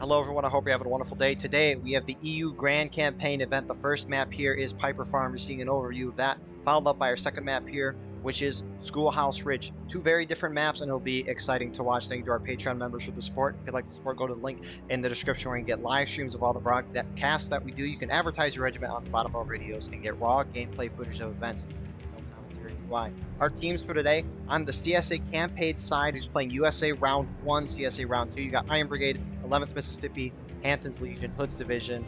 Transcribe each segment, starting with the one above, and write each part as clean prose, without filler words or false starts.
Hello, everyone. I hope you're having a wonderful day. Today, we have the EU Grand Campaign event. The first map here is Piper Farm. You're seeing an overview of that, followed up by our second map here, which is Schoolhouse Ridge. Two very different maps, and it'll be exciting to watch. Thank you to our Patreon members for the support. If you'd like to support, go to the link in the description where you can get live streams of all the broadcasts that we do. You can advertise your regiment on the bottom of our videos and get raw gameplay footage of events. No commentary UI. Our teams for today, on the CSA campaign side, who's playing USA Round 1, CSA Round 2. You got Iron Brigade, 11th Mississippi, Hampton's Legion, Hood's Division,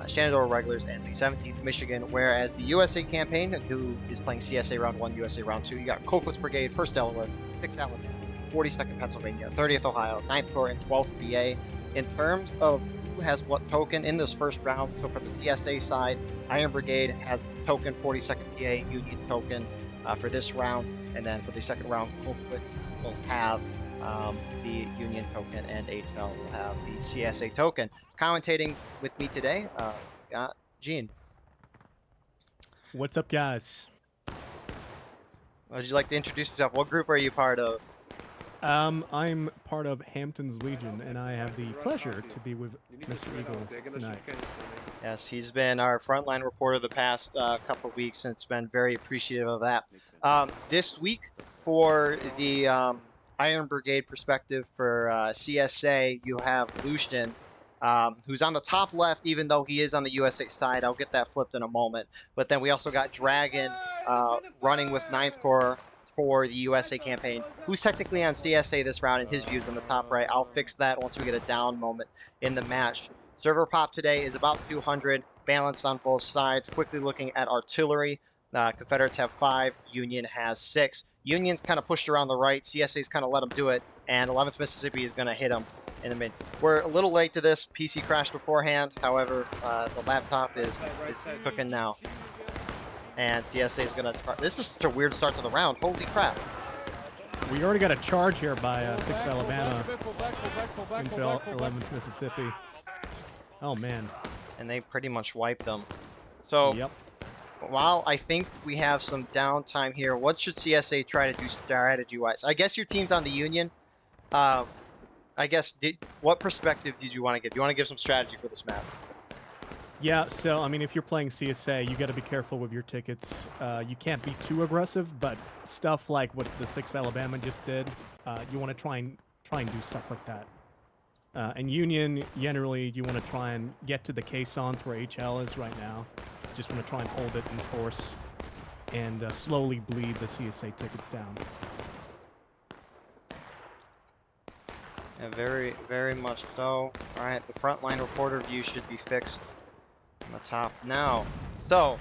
Shenandoah Regulars, and the 17th Michigan. Whereas the USA campaign, who is playing CSA Round 1, USA Round 2, you got Colquitt's Brigade, 1st Delaware, 6th Alabama, 42nd Pennsylvania, 30th Ohio, 9th Corps, and 12th VA. In terms of who has what token in this first round, so for the CSA side, Iron Brigade has token 42nd PA, Union token for this round, and then for the second round, Colquitt will have the Union token, and HL will have the CSA token. Commentating with me today, got Gene. What's up, guys? Would you like to introduce yourself? What group are you part of? I'm part of Hampton's Legion, and I have the pleasure to be with Mr. Eagle tonight. Yes, he's been our frontline reporter the past couple of weeks, and it's been very appreciative of that. This week, for the Iron Brigade perspective for CSA, you have Lucian, who's on the top left, even though he is on the USA side. I'll get that flipped in a moment. But then we also got Dragon running with 9th Corps for the USA campaign, who's technically on CSA this round, and his view's on the top right. I'll fix that once we get a down moment in the match. Server pop today is about 200, balanced on both sides. Quickly looking at artillery, Confederates have 5, Union has 6. Union's kind of pushed around the right, CSA's kind of let them do it, and 11th Mississippi is going to hit them in the mid. We're a little late to this. PC crashed beforehand. However, the laptop is cooking now. And CSA is going to... This is such a weird start to the round. Holy crap. We already got a charge here by 6th Alabama into 11th Mississippi. Oh, man. And they pretty much wiped them. So, yep. While I think we have some downtime here, what should CSA try to do strategy-wise? I guess your team's on the Union. I guess, what perspective did you want to give? Do you want to give some strategy for this map? Yeah, so, I mean, if you're playing CSA, you got to be careful with your tickets. You can't be too aggressive, but stuff like what the 6th Alabama just did, you want to try and do stuff like that. And Union, generally, you want to try and get to the caissons where HL is right now. Just want to try and hold it in force and slowly bleed the CSA tickets down. Yeah, very, very much so. All right, the frontline reporter view should be fixed on the top now. So,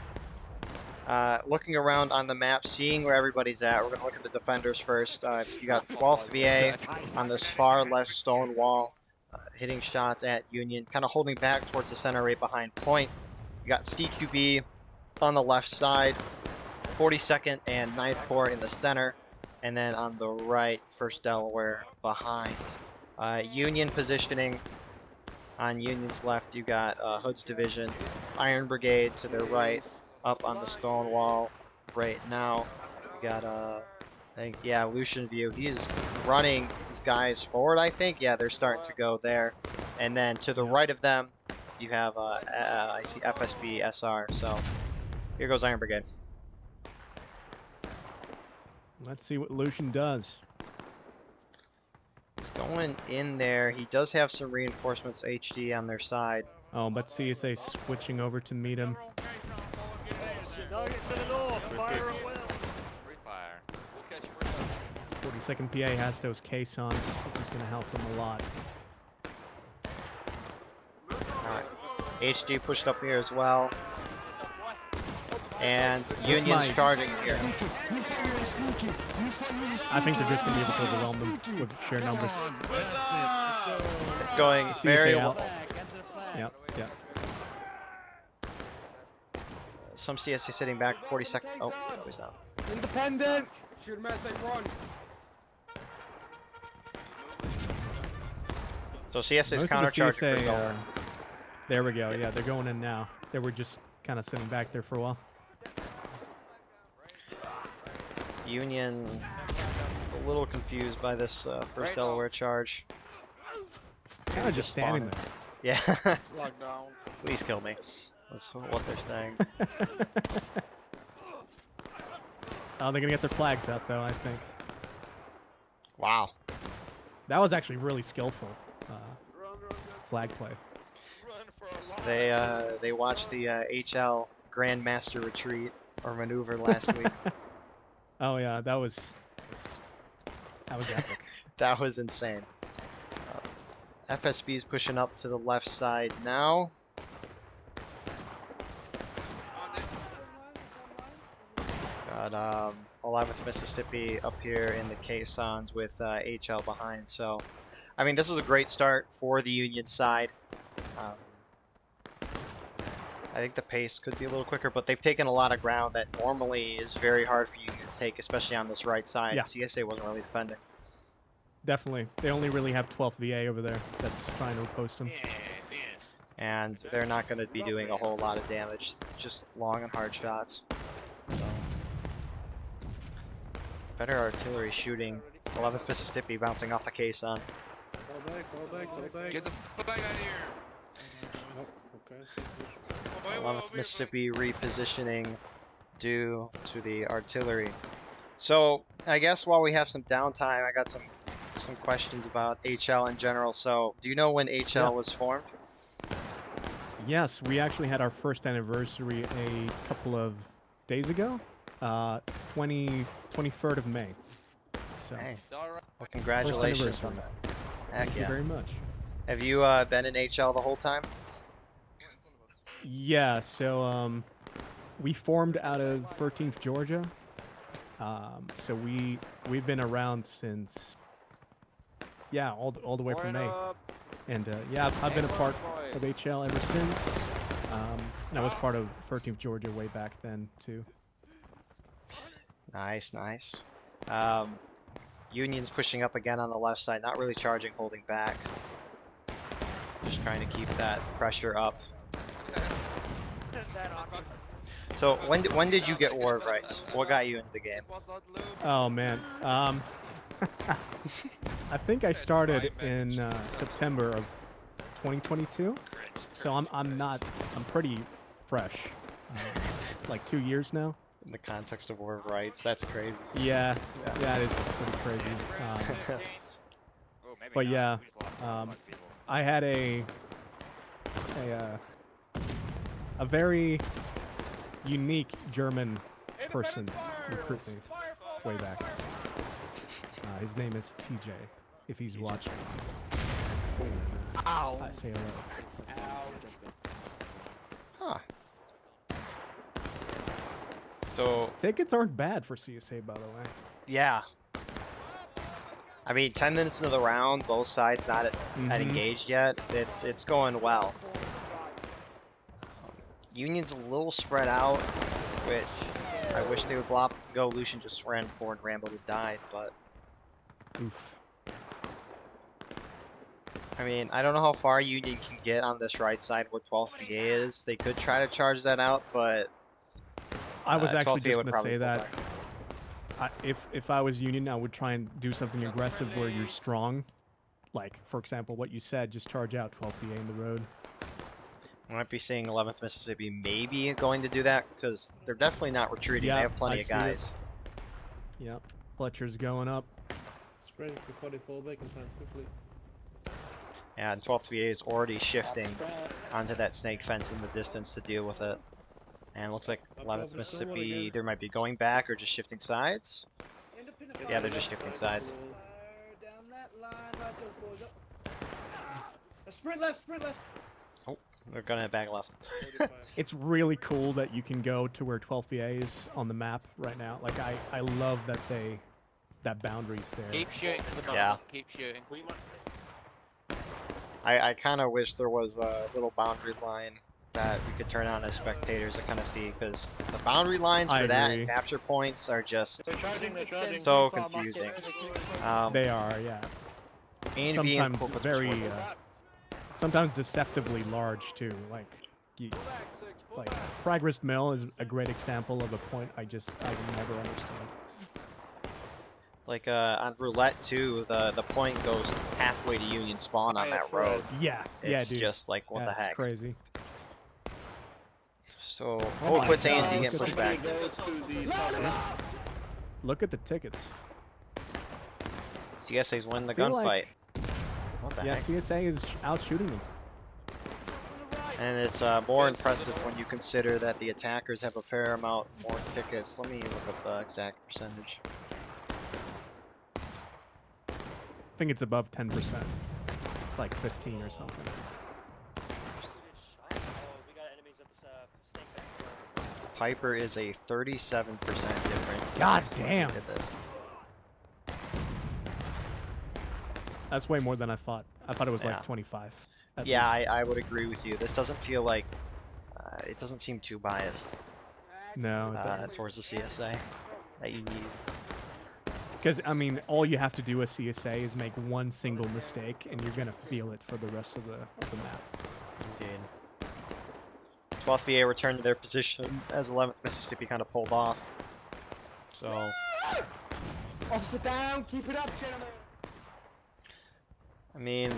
looking around on the map, seeing where everybody's at, we're going to look at the defenders first. You got 12th VA on this far left stone wall, hitting shots at Union, kind of holding back towards the center right behind point. You got CQB on the left side, 42nd and 9th Corps in the center, and then on the right, 1st Delaware behind. Union positioning on Union's left, you got Hood's Division, Iron Brigade to their right, up on the stone wall right now. You got, I think, yeah, Lucian view. He's running his guys forward, I think. Yeah, they're starting to go there. And then to the right of them, you have, I see FSB SR. So here goes Iron Brigade. Let's see what Lucian does. He's going in there. He does have some reinforcements HD on their side. Oh, but CSA switching over to meet him. Targets to the north, fire at will. 42nd PA has those caissons, which is going to help them a lot. Alright. HD pushed up here as well. And Union's charging here. I think they're just going to be able to overwhelm them with sheer numbers. It's going very well. Yep, yep. Some CSA sitting back, 42nd. Oh, he's down. Independent! Shoot him as they run. So CSA's Most of the counter-charging. CSA, there we go. Yeah, they're going in now. They were just kind of sitting back there for a while. Union a little confused by this 1st Delaware charge. kind of just standing spawning. there. Yeah. Lockdown. Please kill me. That's what they're saying. Oh, they're gonna get their flags out though, I think. Wow. That was actually really skillful flag play. Run for our lives. They watched the HL Grandmaster Retreat or maneuver last week. Oh yeah, that was epic. That was insane. FSB is pushing up to the left side now. Got 11th Mississippi up here in the caissons with HL behind. So, I mean, this is a great start for the Union side. I think the pace could be a little quicker, but they've taken a lot of ground that normally is very hard for Union to take, especially on this right side. Yeah. CSA wasn't really defending. Definitely. They only really have 12th VA over there that's trying to post them. And they're not going to be doing a whole lot of damage, just long and hard shots. So. Better artillery shooting. 11th Mississippi bouncing off the caisson. Fall back. Get the flag out of here. Oh, okay, so push. 11th Mississippi repositioning due to the artillery. So I guess while we have some downtime, I got some questions about HL in general. So do you know when HL Yeah. was formed? Yes, we actually had our first anniversary a couple of days ago. 23rd of May. So, Hey, All right. well, congratulations on anniversary. that. Heck thank you yeah. very much. Have you been in HL the whole time? Yeah, so we formed out of 13th Georgia. So we've been around since all the way from May. And yeah, I've been a part of HL ever since. And I was part of 13th Georgia way back then too. Nice, nice. Union's pushing up again on the left side, not really charging, holding back. Just trying to keep that pressure up. So when did you get war rights? What got you into the game? Oh man, I think I started in September of 2022. So I'm pretty fresh. Like 2 years now. In the context of war of rights, that's crazy. Yeah, that is pretty crazy. But yeah, I had a very unique German person recruit me way back. His name is TJ, if he's watching. Ow. I say hello. Huh. So Tickets aren't bad for CSA, by the way. yeah. I mean, 10 minutes into the round, both sides not at engaged yet. It's going well. Union's a little spread out, which I wish they would go. Lucian just ran forward, Rambo would die, but Oof. I mean, I don't know how far Union can get on this right side where 12th VA is. They could try to charge that out, but I was 12th actually VA just would gonna probably say pull that. back. If I was Union, I would try and do something aggressive where you're strong. Like, for example, what you said, just charge out 12th VA in the road. I might be seeing 11th Mississippi maybe going to do that because they're definitely not retreating. Yeah, They have plenty I of see it. guys. Yep. Fletcher's going up. Spread before they fall back in time quickly. Yeah, and 12th VA is already shifting onto that snake fence in the distance to deal with it. And looks like 11th Mississippi either might be going back or just shifting sides. Yeah, they're just shifting sides. Down that line, right there, boys. Sprint left. Oh, they're gonna back left. It's really cool that you can go to where 12th VA is on the map right now. Like, I love that that boundary's there. Keep shooting for the Yeah. moment. Keep shooting. I kind of wish there was a little boundary line that we could turn on as spectators to kind of see, because the boundary lines for I that agree. and capture points are just They're charging. so confusing. They are, yeah. A and B and Sometimes Corpus very, Christi. sometimes deceptively large too. Like, like Fragrist Mill is a great example of a point I never understand. Like on roulette too, the point goes halfway to Union spawn on that road. Yeah, It's dude. just like, what the That's heck? crazy. So, Oh hope my puts A God, and D look getting at pushed the- back. Look at the tickets. CSA's winning the Feel gunfight. like- What the Yeah, heck? CSA is out shooting them. And it's more impressive when you consider that the attackers have a fair amount more tickets. Let me look up the exact percentage. I think it's above 10%. It's like 15 or something. Piper is a 37% difference. God Look damn. at this. That's way more than I thought. I thought it was Yeah. like 25. at Yeah, least. I would agree with you. This doesn't feel like it doesn't seem too biased No, it doesn't. towards the CSA that you need. Because, I mean, all you have to do as CSA is make one single mistake, and you're going to feel it for the rest of the map. Indeed. 12th VA returned to their position as 11th Mississippi kind of pulled off. So, Officer down, keep it up, gentlemen. I mean,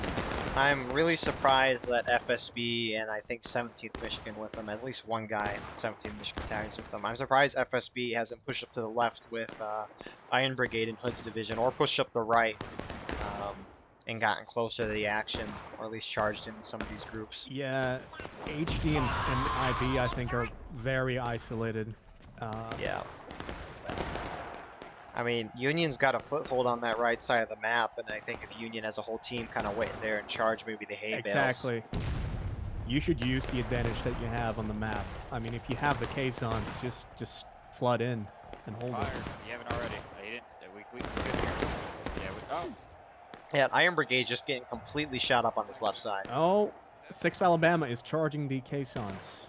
I'm really surprised that FSB and I think 17th Michigan with them, at least one guy in 17th Michigan tags with them. I'm surprised FSB hasn't pushed up to the left with Iron Brigade in Hood's division, or pushed up the right and gotten closer to the action, or at least charged in some of these groups. Yeah, HD and IB, I think, are very isolated. Yeah. I mean, Union's got a foothold on that right side of the map, and I think if Union has a whole team kind of waiting there and charge maybe the hay bales. Exactly. You should use the advantage that you have on the map. I mean, if you have the caissons, just flood in and hold Fire. it. You haven't already. He didn't. We good here. Yeah. Oh. Yeah, Iron Brigade just getting completely shot up on this left side. Oh, 6th Alabama is charging the caissons.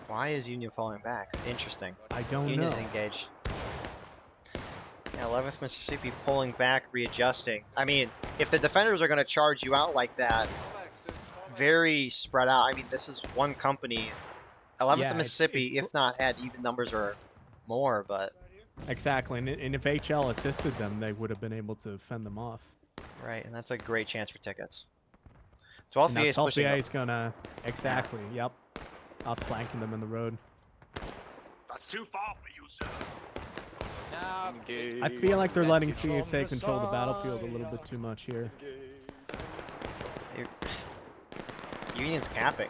Why is Union falling back? Interesting. I don't Union's know. engaged. Yeah, 11th Mississippi pulling back, readjusting. I mean, if the defenders are going to charge you out like that, very spread out. I mean, this is one company. 11th Yeah, Mississippi, it's- if not had even numbers or more, but Exactly, and if HL assisted them, they would have been able to fend them off. right, and that's a great chance for tickets. 12th And now VA is 12th pushing VA up. is gonna exactly, yep, outflanking them in the road. That's too far for you, sir. No. I feel like they're letting CSA control the battlefield a little bit too much here. Union's capping.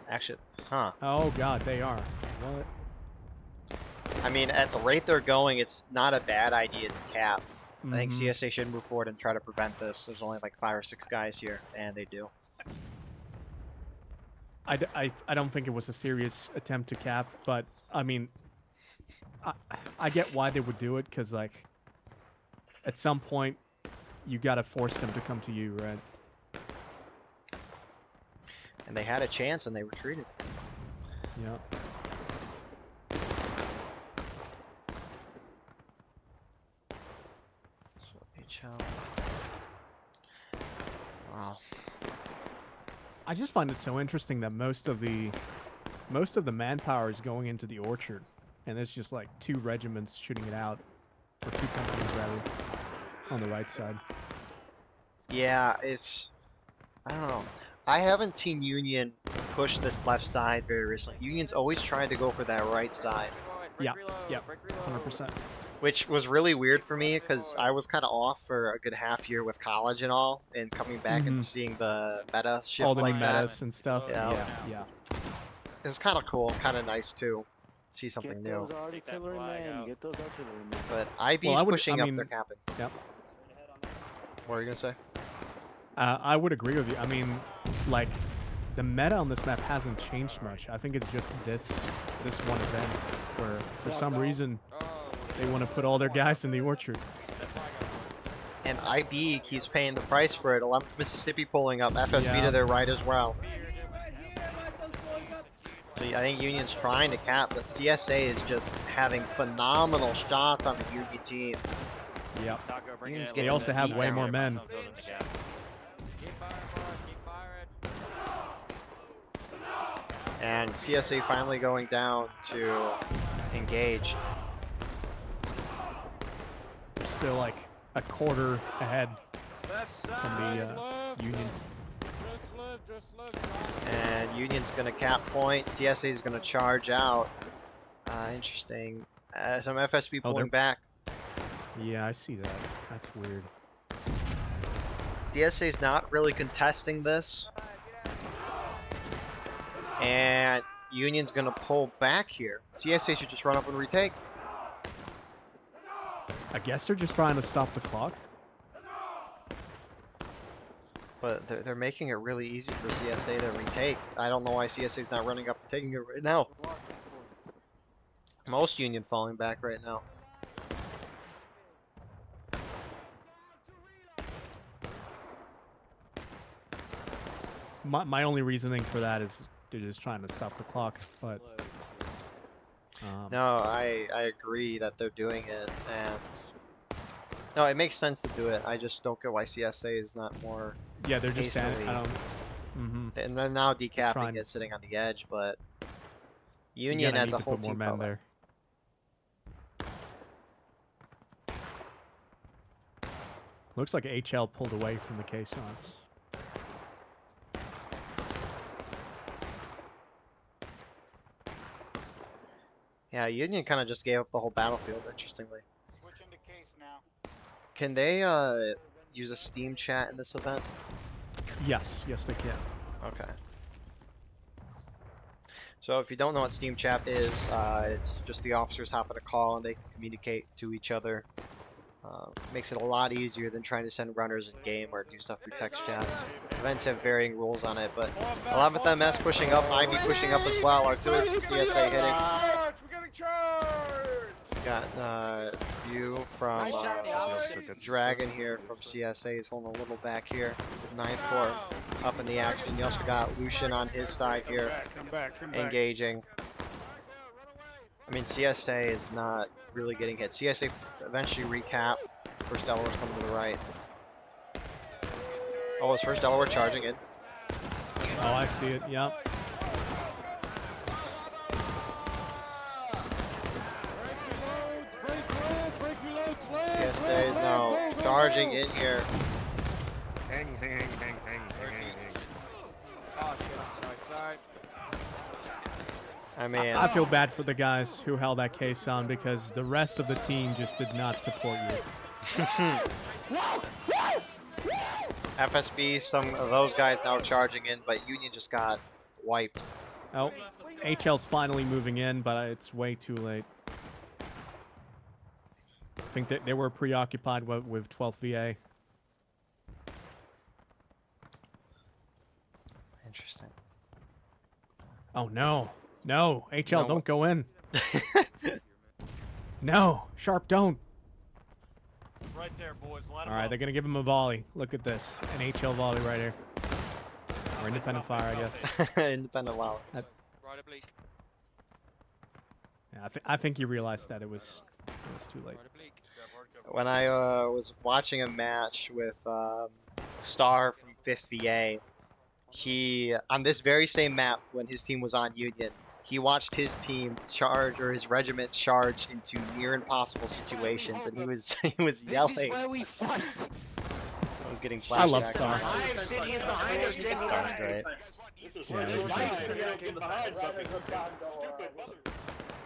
Actually, huh. Oh god, they are. What? I mean, at the rate they're going, it's not a bad idea to cap. I think Mhm. CSA should move forward and try to prevent this. There's only like 5 or 6 guys here, and they do. I don't think it was a serious attempt to cap, but I mean, I get why they would do it, because like, at some point, you gotta force them to come to you, right? And they had a chance, and they retreated. Yeah. So HL. Wow. I just find it so interesting that most of the manpower is going into the orchard, and there's just like 2 regiments shooting it out, or 2 companies rather, on the right side. Yeah, it's... I don't know. I haven't seen Union push this left side very recently. Union's always trying to go for that right side, Yeah, yeah, 100%. which was really weird for me because I was kind of off for a good half year with college and all, and coming back and Mhm. seeing the meta shift All the like new that. metas and stuff. Yeah. Yeah. It was kind of cool, kind of nice too. See something Get new. those artillerymen. Get those artillerymen. But IB's Well, I would- pushing I up mean- their capping. Yep. What are you gonna say? I would agree with you. I mean, like, the meta on this map hasn't changed much. I think it's just this one event where, for some reason, they want to put all their guys in the orchard. And IB keeps paying the price for it. 11th Mississippi pulling up, FSB Yeah. to their right as well. Right here, light those boys up. So I think Union's trying to cap, but CSA is just having phenomenal shots on the Union team. Yep. Union's They getting also have beat way down. more men. Keep firing, boys. Keep firing. And CSA finally going down to engage. Still like a quarter ahead from the Union. And Union's gonna cap point. CSA is gonna charge out. Interesting. Some FSB Oh, pulling back. Yeah, I see that. That's weird. CSA's not really contesting this. And Union's gonna pull back here. CSA should just run up and retake. I guess they're just trying to stop the clock. But they're making it really easy for CSA to retake. I don't know why CSA's not running up and taking it right now. Most Union falling back right now. My only reasoning for that is they're just trying to stop the clock. But No, I agree that they're doing it, and no, it makes sense to do it. I just don't get why CSA is not more. yeah, they're just standing. hastily. I don't. Mm-hmm. And they're now decapping trying- it, sitting on the edge, but Union as a whole put more team men fell back. there. Looks like HL pulled away from the caissons. Yeah, Union kind of just gave up the whole battlefield. Interestingly, Switching the case now. can they use a Steam chat in this event? Yes, yes they can. Okay. So if you don't know what Steam chat is, it's just the officers hop on a call and they can communicate to each other. Makes it a lot easier than trying to send runners in game or do stuff through text chat. Events have varying rules on it, but 11th MS pushing up, Ivy pushing up as well. Artillery from CSA hitting. We're getting charged! Got View from Dragon here from CSA is holding a little back here. 9th Corps up in the action. You also got Lucian on his side here Come back. engaging. I mean, CSA is not really getting hit. CSA eventually recap. First Delaware's coming to the right. Oh, it's first Delaware charging it. Oh, I see it. Yep. CSA is now charging in here. Oh shit, I'm sorry. I mean, I feel bad for the guys who held that caisson because the rest of the team just did not support you. FSB, some of those guys now charging in, but Union just got wiped. Oh, HL's finally moving in, but it's way too late. I think that they were preoccupied with 12th VA. Interesting. Oh no, no, HL, No. don't go in. No, Sharp, don't. Right there, boys. Line All right, they're gonna give him a volley. Look at this, an HL volley right here, or independent fire, I guess. Independent wow. Right oblique. Yeah, I think you realized that it was too late. Right oblique. When I was watching a match with Star from 5th VA, he, on this very same map when his team was on Union, he watched his team charge, or his regiment charge into near impossible situations, and he was yelling. This is where we fight. I was getting flashbacks. I love Star. Five cities behind us, Star's great. Yeah, it was great.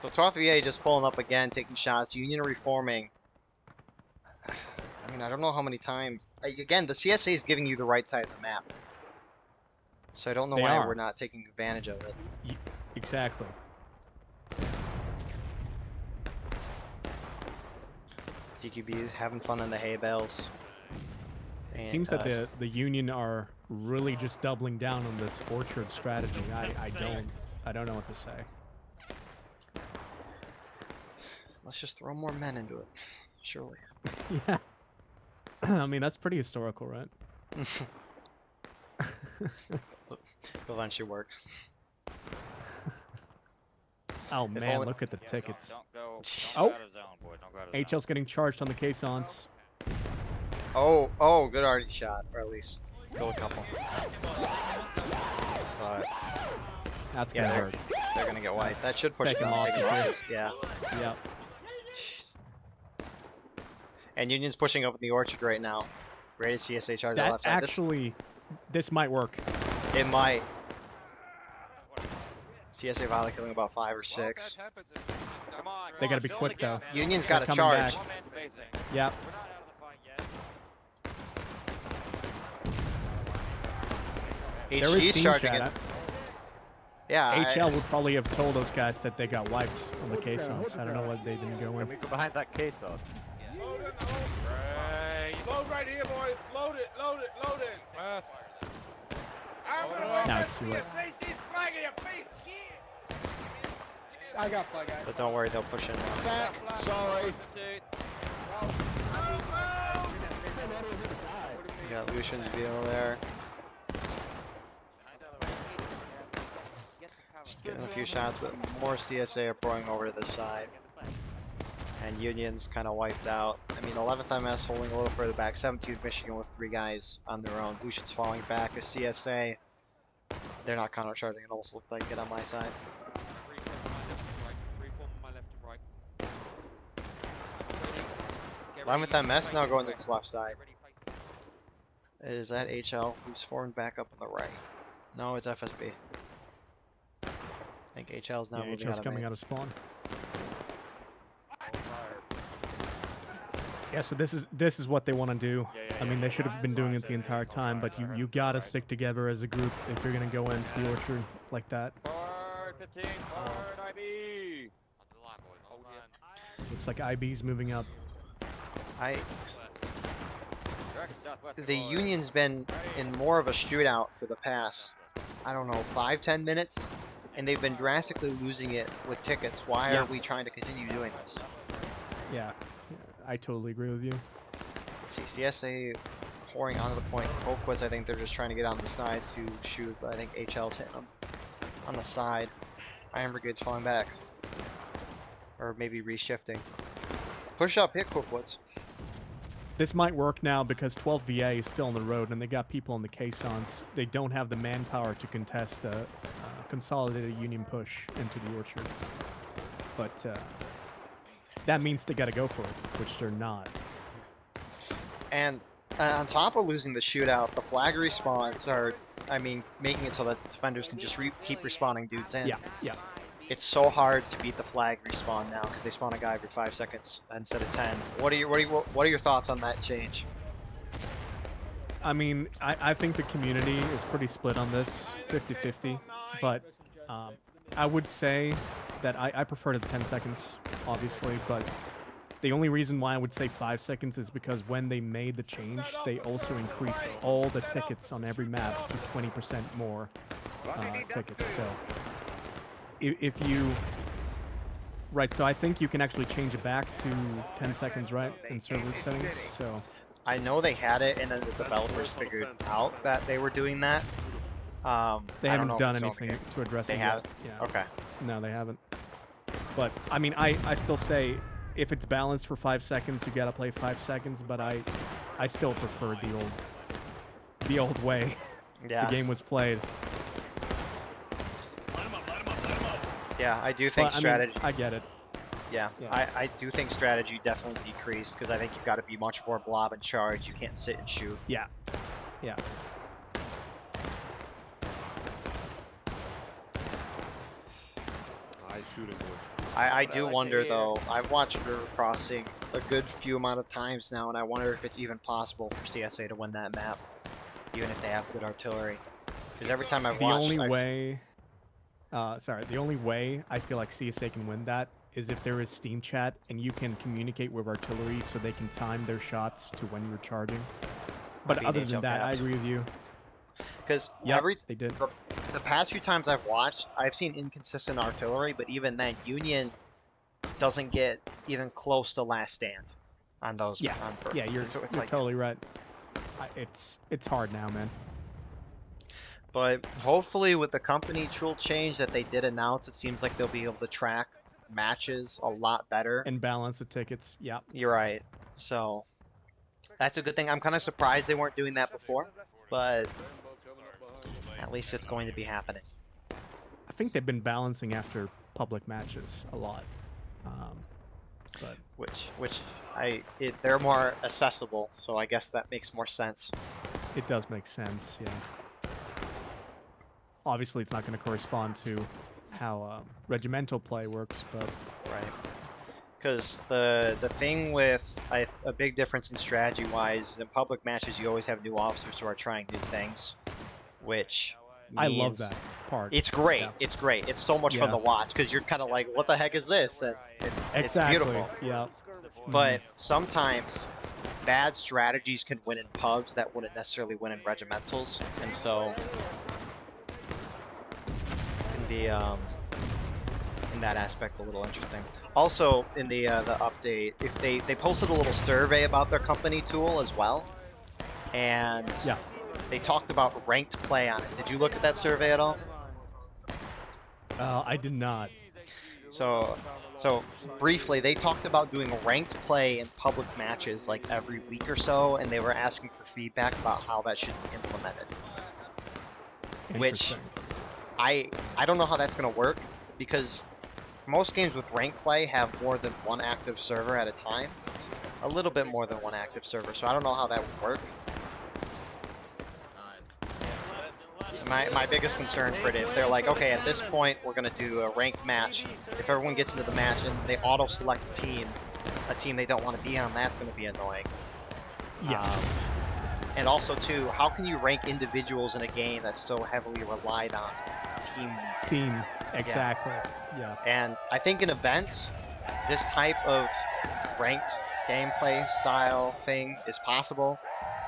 So 12th VA just pulling up again, taking shots. Union reforming. I mean, I don't know how many times. Again, the CSA is giving you the right side of the map. So I don't know They why are. we're not taking advantage of it. Exactly. DQB having fun in the hay bales. It seems that the Union are really just doubling down on this orchard strategy. I don't know what to say. Let's just throw more men into it. Surely. Yeah. I mean, that's pretty historical, right? It'll eventually work. Oh man, only- look at the tickets. Don't go Oh. out of zone, boy. Don't go out of zone. HL's getting charged on the caissons. Oh, good already shot, or at least kill a couple. But That's yeah, gonna hurt. they're gonna get wiped. That should push Taking them. losses Taking here. losses, yeah. Yep. Jeez. And Union's pushing up in the orchard right now. Rated CSA charge on the That left side. actually, this might work. It might. CSA Violet killing about 5 or 6. Come on. They gotta be quick, though. Union's They're got to coming charge. back. One man spacing. Yep. We're not out of the fight yet. There is HG's Steam charging chat. it. Yeah. HL would probably have told those guys that they got wiped on the caissons. I don't know why they didn't go in. Can we go behind that case on? Load it, load right here, boys. Load it, load it, load it. Fast. I'm gonna No, let that it's too late. CSA flag in your face. I got flag guy. But don't worry, they'll push in now. Back. Sorry. You got Lucian's Beal there. Just getting a few shots, but more CSA are pouring over to this side. And Union's kind of wiped out. I mean, 11th MS holding a little further back. 17th Michigan with 3 guys on their own. Lucian's falling back. A CSA, they're not counter-charging. It almost looked like it on my side. Line with MS now going to this left side. Is that HL who's formed back up on the right? No, it's FSB. I think HL's now Yeah, moving HL's out of coming main. out of spawn. Yeah, so this is what they want to do. I mean, they should have been doing it the entire time, but you gotta stick together as a group if you're gonna go into the orchard like that. Forward 15, forward IB. Onto the line, boys. Hold on. Looks like IB's moving up. The Union's been in more of a shootout for the past, I don't know, 5-10 minutes, and they've been drastically losing it with tickets. Why are we trying to continue doing this? Yeah, I totally agree with you. Let's see, CSA pouring onto the point. Colquitt's, I think they're just trying to get on the side to shoot, but I think HL's hitting them on the side. Iron Brigade's falling back. Or maybe reshifting. Push up, hit Colquitt's. This might work now because 12 VA is still on the road and they got people on the caissons. They don't have the manpower to contest a consolidated Union push into the orchard. But that means they got to go for it, which they're not. And on top of losing the shootout, the flag respawns are, I mean, making it so that defenders can just keep respawning dudes in. Yeah, yeah. It's so hard to beat the flag respawn now because they spawn a guy every 5 seconds instead of 10. What are your thoughts on that change? I mean, I think the community is pretty split on this, 50-50. But I would say that I prefer to the 10 seconds, obviously. But the only reason why I would say 5 seconds is because when they made the change, they also increased all the tickets on every map to 20% more tickets. So if you... Right, so I think you can actually change it back to 10 seconds, right, in server settings, so... I know they had it, and then the developers figured out that they were doing that. They haven't done anything to address it They yet. haven't? Yeah. Okay. No, they haven't. But, I mean, I still say, if it's balanced for 5 seconds, you gotta play 5 seconds, but I still prefer the old way Yeah. the game was played. Yeah, I do think But, strategy. I get it. Yeah, Yeah. I do think strategy definitely decreased because I think you've got to be much more blob and charge. You can't sit and shoot. Yeah. Yeah. I do wonder though. I've watched River Crossing a good few amount of times now, and I wonder if it's even possible for CSA to win that map, even if they have good artillery. Because every time I've watched, The only way I feel like CSA can win that is if there is Steam chat and you can communicate with artillery so they can time their shots to when you're charging. But be other the than jump that, I out. agree with you. Because Yep, they did. the past few times I've watched, I've seen inconsistent artillery, but even then, Union doesn't get even close to last stand on those. Yeah, yeah, you're, so it's you're like, totally right. It's hard now, man. But hopefully, with the company tool change that they did announce, it seems like they'll be able to track matches a lot better. And balance the tickets. Yeah. You're right. So that's a good thing. I'm kind of surprised they weren't doing that before, but at least it's going to be happening. I think they've been balancing after public matches a lot. But they're more accessible, so I guess that makes more sense. it does make sense, yeah. Obviously, it's not going to correspond to how regimental play works, but Right. Because the thing with a big difference in strategy-wise, in public matches, you always have new officers who are trying new things, which I love means that part. it's great. Yeah. It's great. It's so much fun Yeah. to watch because you're kind of like, what the heck is this? And it's Exactly. beautiful. Yeah. But sometimes bad strategies can win in pubs that wouldn't necessarily win in regimentals, and so it can be in that aspect a little interesting. Also, in the update, if they posted a little survey about their company tool as well, and Yeah. they talked about ranked play on it. Did you look at that survey at all? I did not. So briefly, they talked about doing ranked play in public matches like every week or so, and they were asking for feedback about how that should be implemented. Which Interesting. I don't know how that's going to work, because most games with ranked play have more than one active server at a time. A little bit more than one active server, so I don't know how that would work. My biggest concern for it, if they're like, okay, at this point we're going to do a ranked match, if everyone gets into the match and they auto-select a team they don't want to be on, that's going to be annoying. Yes. And also, too, how can you rank individuals in a game that's so heavily relied on team? Exactly. Yeah. And I think in events, this type of ranked gameplay style thing is possible.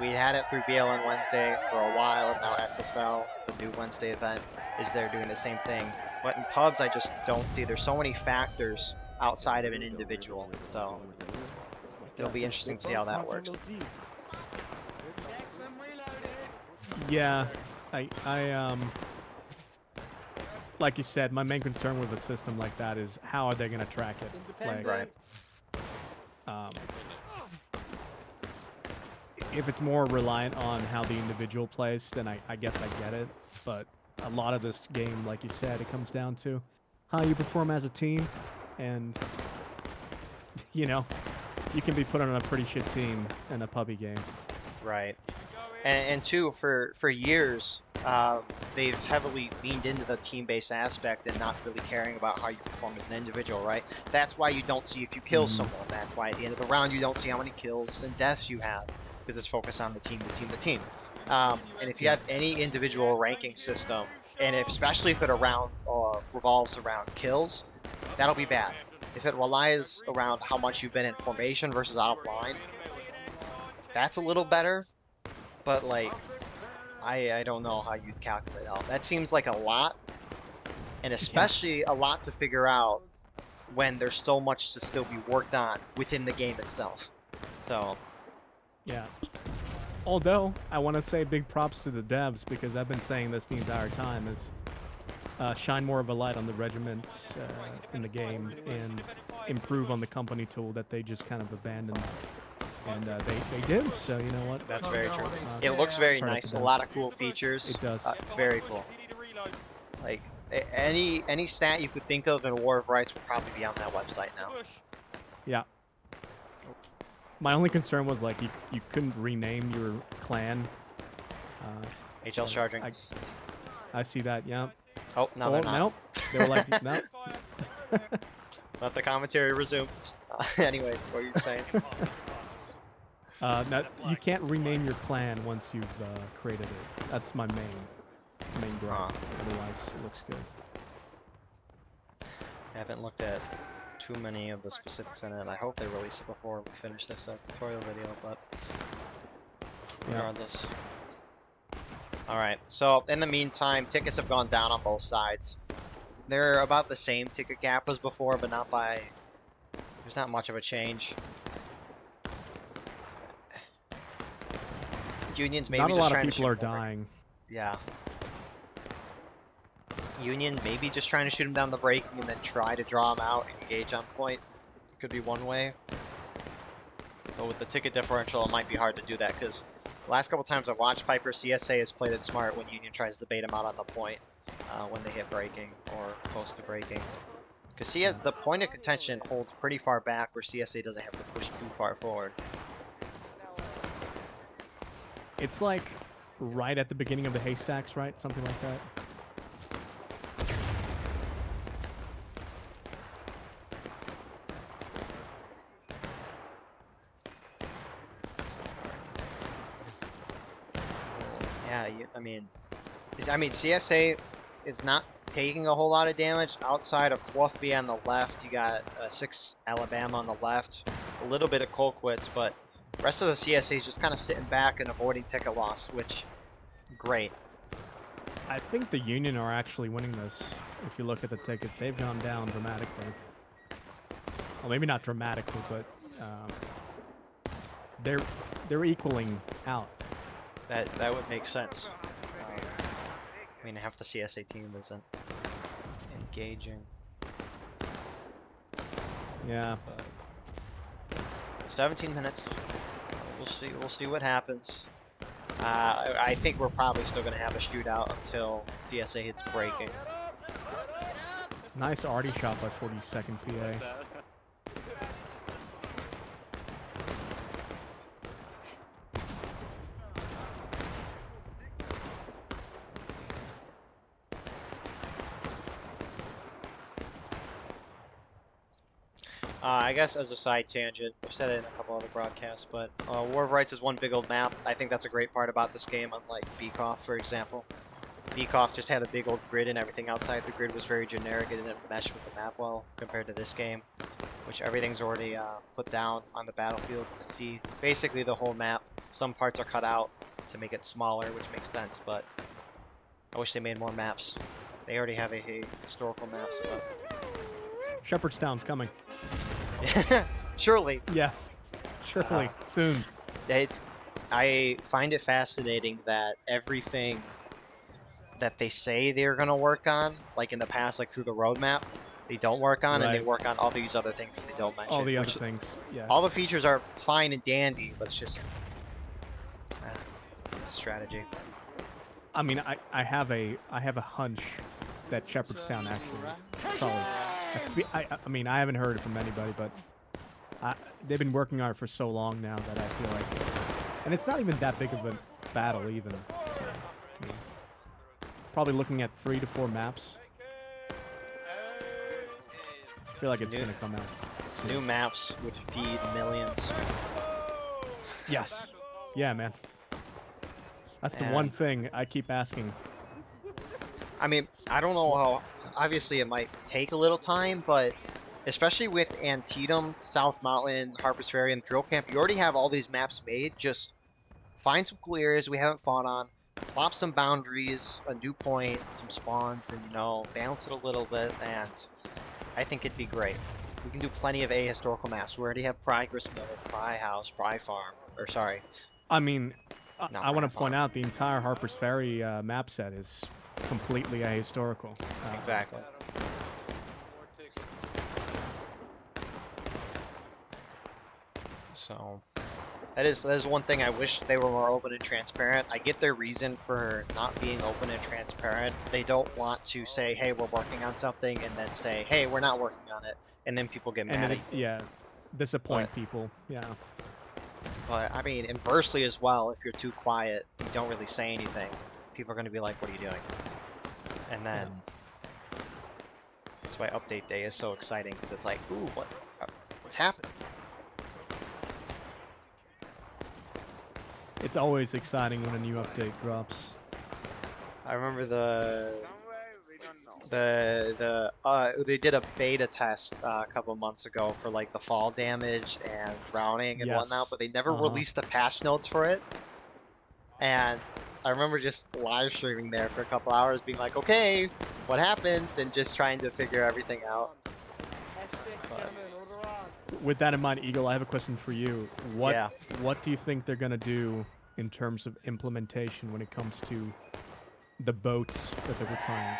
We had it through BLN Wednesday for a while, and now SSL, the new Wednesday event, is there doing the same thing. But in pubs, I just don't see. There's so many factors outside of an individual, so it'll be interesting to see how that works. Yeah. I like you said, my main concern with a system like that is how are they going to track it? Like, Right. If it's more reliant on how the individual plays, then I guess I get it. But a lot of this game, like you said, it comes down to how you perform as a team. And, you know, you can be put on a pretty shit team in a pubby game. Right. And two, for years, they've heavily leaned into the team-based aspect and not really caring about how you perform as an individual, right? That's why you don't see if you kill someone. That's why at the end of the round you don't see how many kills and deaths you have, because it's focused on the team. And if you have any individual ranking system, and especially if it revolves around kills, that'll be bad. If it relies around how much you've been in formation versus out of line, that's a little better. But like, I don't know how you'd calculate out. That seems like a lot, and especially a lot to figure out when there's so much to still be worked on within the game itself. So, yeah. Although, I want to say big props to the devs, because I've been saying this the entire time, is shine more of a light on the regiments in the game and improve on the company tool that they just kind of abandoned. And they did, so you know what? That's very true. It looks very Credit nice. to A them. lot of cool features. It does. Very cool. Like, any stat you could think of in War of Rights will probably be on that website now. Yeah. My only concern was like you couldn't rename your clan. HL charging. I see that. Yeah. Oh, no, they're not. Nope. They were like, no. Let the commentary resume. Anyways, what were you saying? No, you can't rename your clan once you've created it. That's my main gripe. Otherwise, it looks good. I haven't looked at too many of the specifics in it. I hope they release it before we finish this tutorial video, but regardless. Alright, so in the meantime, tickets have gone down on both sides. They're about the same ticket gap as before, but not by... There's not much of a change. Unions maybe Not a just lot trying of to people are shoot 'em over. dying. Yeah. Union maybe just trying to shoot him down the braking and then try to draw him out and engage on point. Could be one way. But with the ticket differential, it might be hard to do that, because the last couple times I've watched Piper, CSA has played it smart when Union tries to bait him out on the point when they hit braking or close to braking. Because the point of contention holds pretty far back where CSA doesn't have to push too far forward. It's like right at the beginning of the haystacks, right? Something like that. Yeah, I mean, CSA is not taking a whole lot of damage outside of Quaffy on the left. You got 6 Alabama on the left, a little bit of Colquitts, but the rest of the CSA is just kind of sitting back and avoiding ticket loss, which great. I think the Union are actually winning this. If you look at the tickets, they've gone down dramatically. Well, maybe not dramatically, but they're equaling out. That would make sense. I mean, half the CSA team isn't engaging. Yeah. 17 minutes. We'll see what happens. I think we're probably still going to have a shootout until CSA hits breaking. Nice arty shot by 42nd PA. I guess as a side tangent, I've said it in a couple other broadcasts, but War of Rights is one big old map. I think that's a great part about this game, unlike Beakoff, for example. Beakoff just had a big old grid and everything outside the grid was very generic. It didn't mesh with the map well compared to this game, which everything's already put down on the battlefield. You can see basically the whole map. Some parts are cut out to make it smaller, which makes sense, but I wish they made more maps. They already have a historical maps, but... Shepherdstown's coming. Surely. Yeah, surely, soon. I find it fascinating that everything that they say they're going to work on, like in the past, like through the roadmap, they don't work on, and they work on all these other things that they don't mention. All the other things, yeah. All the features are fine and dandy, but it's just it's a strategy. I mean, I have a hunch that Shepherdstown actually probably. I mean, I haven't heard it from anybody, but they've been working on it for so long now that I feel like, and it's not even that big of a battle even. So, I mean, probably looking at 3 to 4 maps. I feel like it's gonna come out soon. New maps would feed millions. Yes. Yeah, man. That's the one thing I keep asking. I mean, I don't know how. Obviously, it might take a little time, but especially with Antietam, South Mountain, Harper's Ferry, and Drill Camp, you already have all these maps made. Just find some cool areas we haven't fought on, plop some boundaries, a new point, some spawns, and, you know, balance it a little bit, and I think it'd be great. We can do plenty of historical maps. We already have Pry Gristmill, Pry House, Pry Farm, or sorry. I mean, I want to point out the entire Harper's Ferry map set is completely ahistorical. Exactly. So that is one thing I wish they were more open and transparent. I get their reason for not being open and transparent. They don't want to say, hey, we're working on something, and then say, hey, we're not working on it, and then people get mad at you. Yeah, disappoint people. Yeah. But I mean, inversely as well, if you're too quiet, you don't really say anything, people are going to be like, what are you doing? And then that's why update day is so exciting, because it's like, ooh, what's happening? It's always exciting when a new update drops. I remember they did a beta test a couple months ago for like the fall damage and drowning and whatnot, but they never released the patch notes for it. And I remember just live streaming there for a couple hours, being like, okay, what happened? And just trying to figure everything out. But... With that in mind, Eagle, I have a question for you. What do you think they're gonna do in terms of implementation when it comes to the boats that they were trying?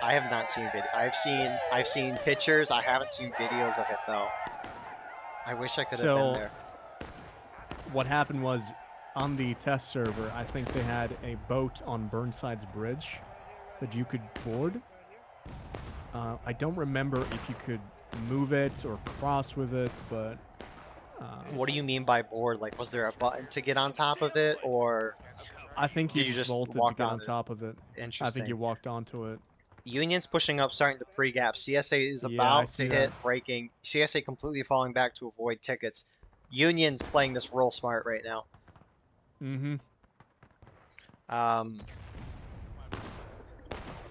I have not seen video. I've seen pictures. I haven't seen videos of it though. I wish I could have been there. What happened was, on the test server, I think they had a boat on Burnside's bridge that you could board. I don't remember if you could move it or cross with it, but What do you mean by board? Like, was there a button to get on top of it, or I think you did you just just vaulted to walk get on on it? top of it. I think you Interesting. walked onto it. Union's pushing up, starting to pre-gap. CSA is Yeah, I about see to that. hit breaking. CSA completely falling back to avoid tickets. Union's playing this real smart right now. Mm-hmm. Um,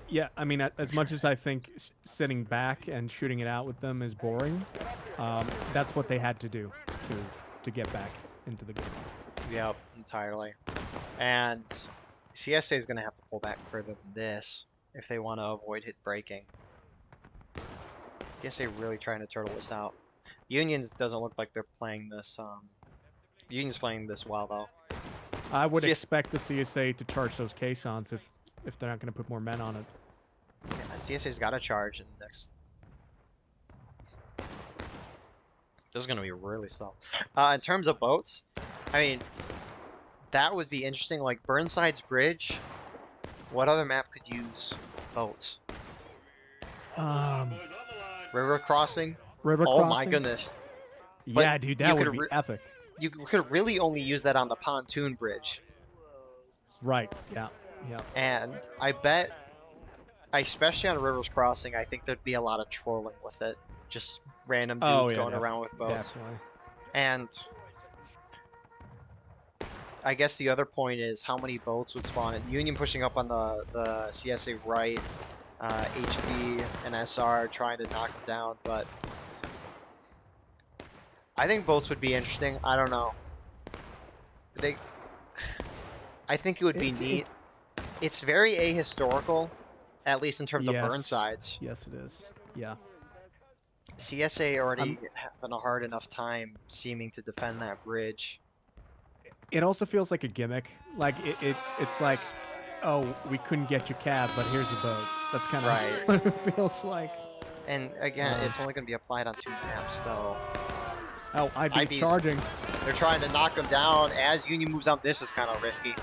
Yeah, I mean, as much as I think sitting back and shooting it out with them is boring, that's what they had to do to get back into the game. Yep, entirely. And CSA is going to have to pull back further than this if they want to avoid hit breaking. CSA really trying to turtle this out. Unions doesn't look like they're playing this. Union's playing this well though. I would expect the CSA to charge those caissons if they're not going to put more men on it. Yeah, CSA's got to charge in the next. This is going to be really slow. In terms of boats, I mean, that would be interesting. Like Burnside's Bridge. What other map could use boats? River crossing. River Oh crossing. my goodness. Yeah, dude, that would could be epic. You could really only use that on the pontoon bridge. Right. Yeah. Yeah. And I bet, especially on Rivers Crossing, I think there'd be a lot of trolling with it. Just random dudes going around with boats. Definitely. And I guess the other point is how many boats would spawn in. Union pushing up on the CSA right, HP and SR trying to knock it down, but I think boats would be interesting. I don't know. I think it would be neat. It's very ahistorical, at least in terms of Burnsides. Yes, it is. Yeah. CSA already having a hard enough time seeming to defend that bridge. It also feels like a gimmick. Like it's like, oh, we couldn't get your cab, but here's a boat. That's kind of Right. what it feels like. And again, it's only going to be applied on 2 maps, though. Oh, IB's IB's charging. They're trying to knock him down as Union moves out. This is kind of risky.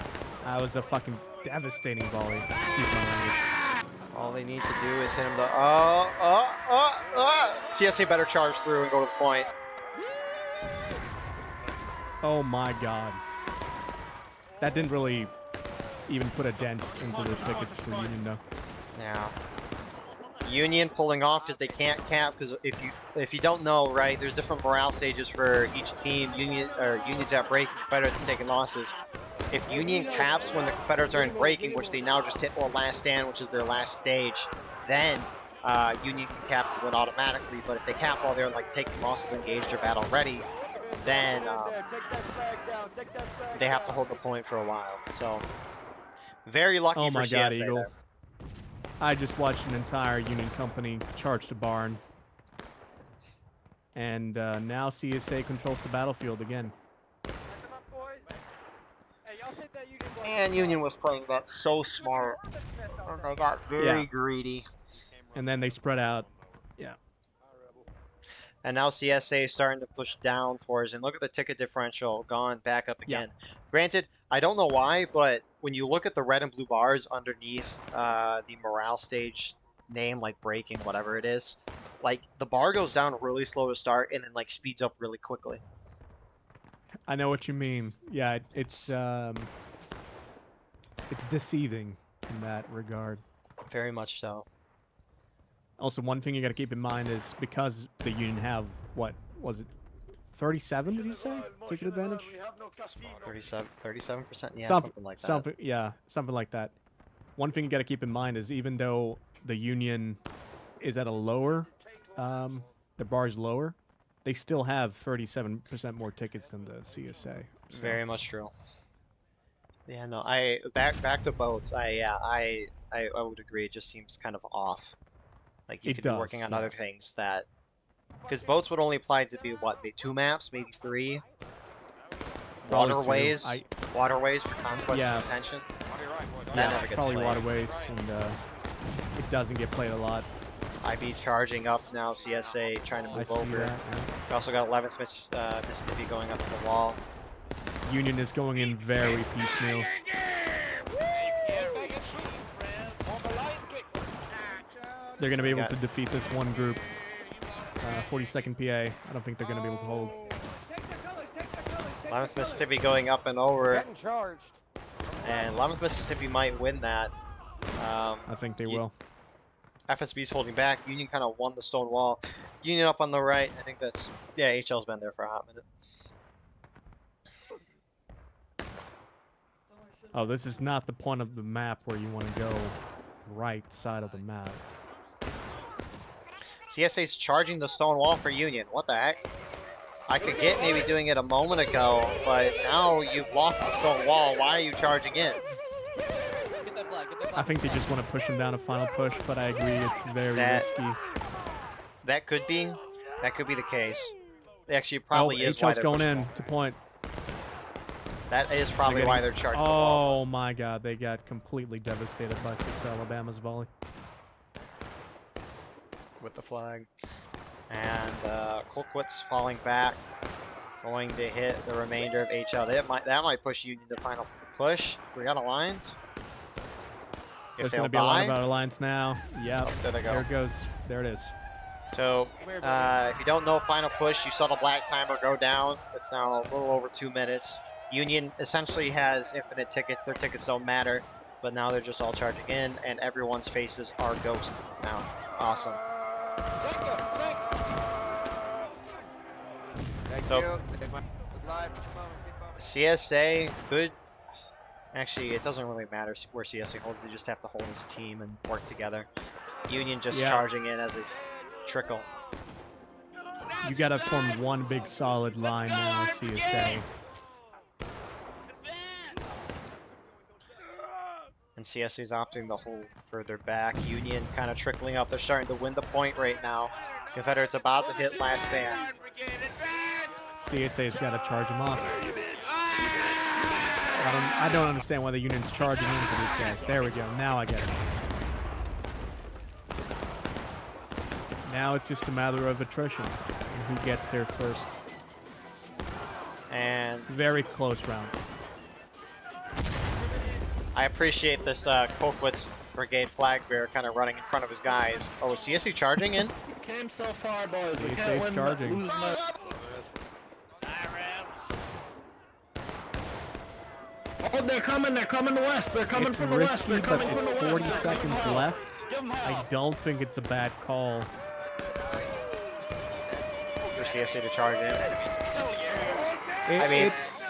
That was a fucking devastating volley. Excuse my language. All they need to do is hit him the CSA better charge through and go to the point. Oh my god. That didn't really even put a dent into the tickets for Union though. Yeah. Union pulling off because they can't cap, because if you don't know, right, there's different morale stages for each team. Union's at breaking, Confederates are taking losses. If Union caps when the Confederates are in breaking, which they now just hit or last stand, which is their last stage, then Union can cap and win automatically. But if they cap while they're like taking losses, engaged or battle ready, then they have to hold the point for a while. So very lucky Oh for my god, CSA Eagle. there. I just watched an entire Union company charge the barn. And now CSA controls the battlefield again. And Union was playing that so smart. And they got very greedy. And then they spread out. Yeah. And now CSA is starting to push down towards, and look at the ticket differential gone back up again. Granted, I don't know why, but when you look at the red and blue bars underneath the morale stage name, like breaking, whatever it is, like the bar goes down really slow to start and then like speeds up really quickly. I know what you mean. Yeah, it's deceiving in that regard. Very much so. Also, one thing you got to keep in mind is because the Union have, what was it, 37, did you say? Ticket advantage? 37%? Yeah, something like that. Something like that. One thing you got to keep in mind is even though the Union is at a lower, the bar's lower, they still have 37% more tickets than the CSA. So. Very much true. Yeah, no, back to boats. I would agree. It just seems kind of off. Like you could be working on other things that, because boats would only apply to be what, maybe 2 maps, maybe 3. Waterways, waterways for conquest and retention. That never gets probably played. waterways, and it doesn't get played a lot. IB charging up now. CSA trying to move over. That, yeah. We also got 11th Mississippi going up to the wall. Union is going in very piecemeal. They're going to be able Got- to defeat this one group. 42nd PA. I don't think they're going to be able to hold. Take their colors, take their colors, take 11th their colors. Mississippi going up and over, Getting charged. and 11th Mississippi might win that. I think they will. FSB's holding back. Union kind of won the stone wall. Union up on the right. I think that's, yeah, HL's been there for a hot minute. Oh, this is not the point of the map where you want to go right side of the map. CSA's charging the stone wall for Union. What the heck? I could get maybe doing it a moment ago, but now you've lost the stone wall. Why are you charging in? Get that flag, get that flag. I think they just want to push him down a final push, but I agree it's very That- risky. That could be the case. Actually, probably is why HL's they're going pushing in wall. to point. That is probably why they're charging the wall. Oh my god, they got completely devastated by 6 Alabama's volley. With the flag. And Colquitt's falling back, going to hit the remainder of HL. That might push Union to final push. We got alliance. There's going to be a lot of our alliance now. Yep. Oh, there they go. There it goes. There it is. So, if you don't know final push, you saw the black timer go down. It's now a little over 2 minutes. Union essentially has infinite tickets. Their tickets don't matter, but now they're just all charging in, and everyone's faces are ghost now. Awesome. Thank you. Thank So- you. Take my live. Keep moving. CSA could... Actually, it doesn't really matter where CSA holds. They just have to hold as a team and work together. Union just Yeah. charging in as they trickle. You got to form one big solid line now, CSA. And CSA's opting to hold further back. Union kind of trickling up. They're starting to win the point right now. Confederates about to hit last stand. CSA's got to charge him off. I don't understand why the Union's charging into these guys. There we go. Now I get it. Now it's just a matter of attrition and who gets there first. And Very close round. I appreciate this Colquitt's Brigade flag bearer kind of running in front of his guys. Oh, is CSA charging in? Came so far, boys. We CSA's can't win, charging. lose much. Oh, they're coming west. They're coming It's from the west. risky, They're but coming it's from the 40 west. seconds left. Give 'em I help. don't think it's a bad call. For CSA to charge in. I mean, it's...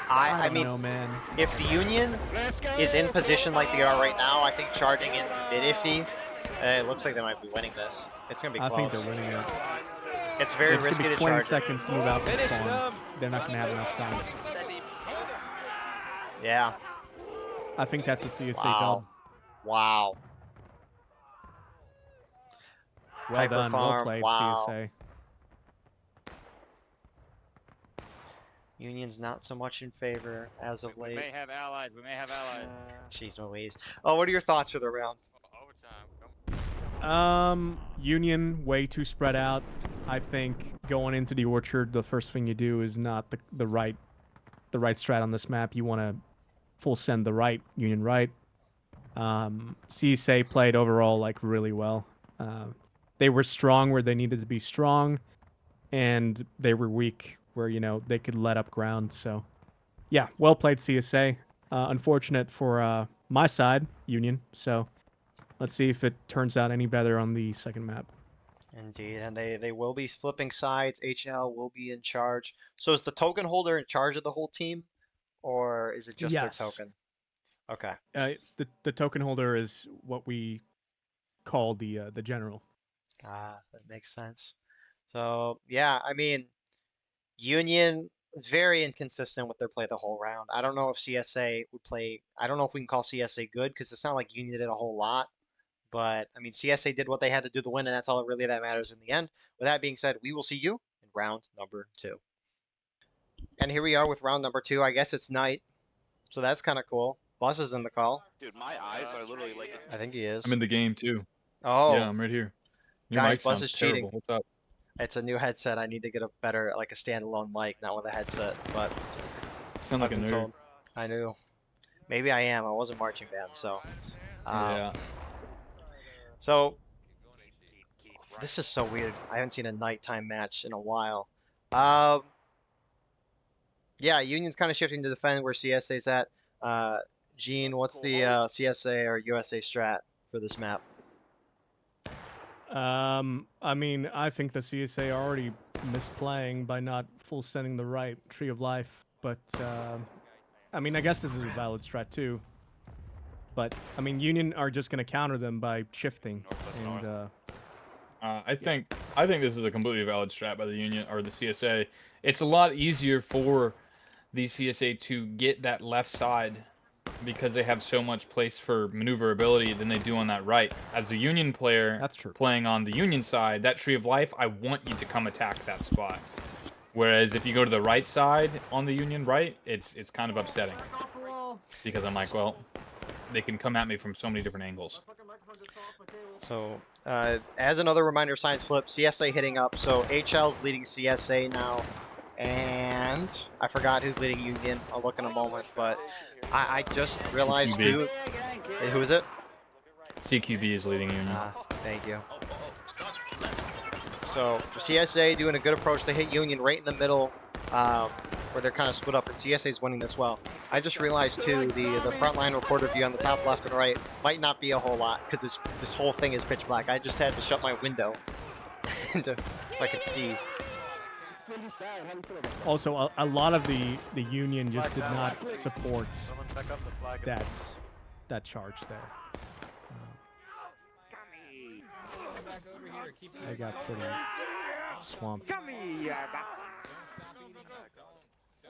I don't mean, know, man. if the Union Let's go. is in position like they are right now, I think charging into mid iffy. It looks like they might be winning this. It's gonna be I close. think they're winning it. It's very It's going risky to be to 20 charge. seconds to move out from Finish spawn. them. They're not going to have enough time. Yeah. I think that's a CSA Wow. Wow. dub. Well Piper done. Well Farm, played, wow. CSA. Union's not so much in favor as of We late. may have allies. We may have allies. Jeez Louise. Oh, what are your thoughts for the round? Union way too spread out. I think going into the orchard, the first thing you do is not the right strat on this map. You want to full send the right, Union right. CSA played overall like really well. They were strong where they needed to be strong, and they were weak where they could let up ground. So, yeah, well played, CSA. Unfortunate for my side, Union. So, let's see if it turns out any better on the second map. Indeed, and they will be flipping sides. HL will be in charge. So is the token holder in charge of the whole team, or is it just Yes. their token? Okay. The token holder is what we call the general. Ah, that makes sense. So yeah, I mean, Union very inconsistent with their play the whole round. I don't know if CSA would play. I don't know if we can call CSA good because it's not like Union did a whole lot. But I mean, CSA did what they had to do to win, and that's all really that matters in the end. With that being said, we will see you in round number 2. And here we are with round number 2. I guess it's night, so that's kind of cool. Buzz is in the call. Dude, my eyes are literally like. I think he is. I'm in the game too. Oh, Yeah, I'm right here. Your Guys, mic Buzz sounds is cheating. terrible. What's up? it's a new headset. I need to get a better, like a standalone mic, not with a headset. But Sound like I've a been nerd. told. I knew. Maybe I am. I wasn't marching band, so. Yeah. So this is so weird. I haven't seen a nighttime match in a while. Um, yeah, Union's kind of shifting to defend where CSA's at. Gene, what's the CSA or USA strat for this map? I mean, I think the CSA are already misplaying by not full sending the right Tree of Life, but I mean, I guess this is a valid strat too. But I mean, Union are just going to counter them by shifting, and I think this is a completely valid strat by the Union or the CSA. It's a lot easier for the CSA to get that left side because they have so much place for maneuverability than they do on that right. As a Union player, That's true. playing on the Union side, that Tree of Life, I want you to come attack that spot. Whereas if you go to the right side on the Union right, it's kind of upsetting because I'm like, well, they can come at me from so many different angles. So, as another reminder, science flip, CSA hitting up. So HL's leading CSA now, and I forgot who's leading Union. I'll look in a moment, but I just realized too. Hey, who is it? CQB is leading Union. Thank you. So CSA doing a good approach. They hit Union right in the middle, where they're kind of split up, and CSA's winning this well. I just realized too, the frontline reporter view on the top left and right might not be a whole lot because this whole thing is pitch black. I just had to shut my window so I could see. also a lot of the Union just did not support that charge there. I got pretty swamped.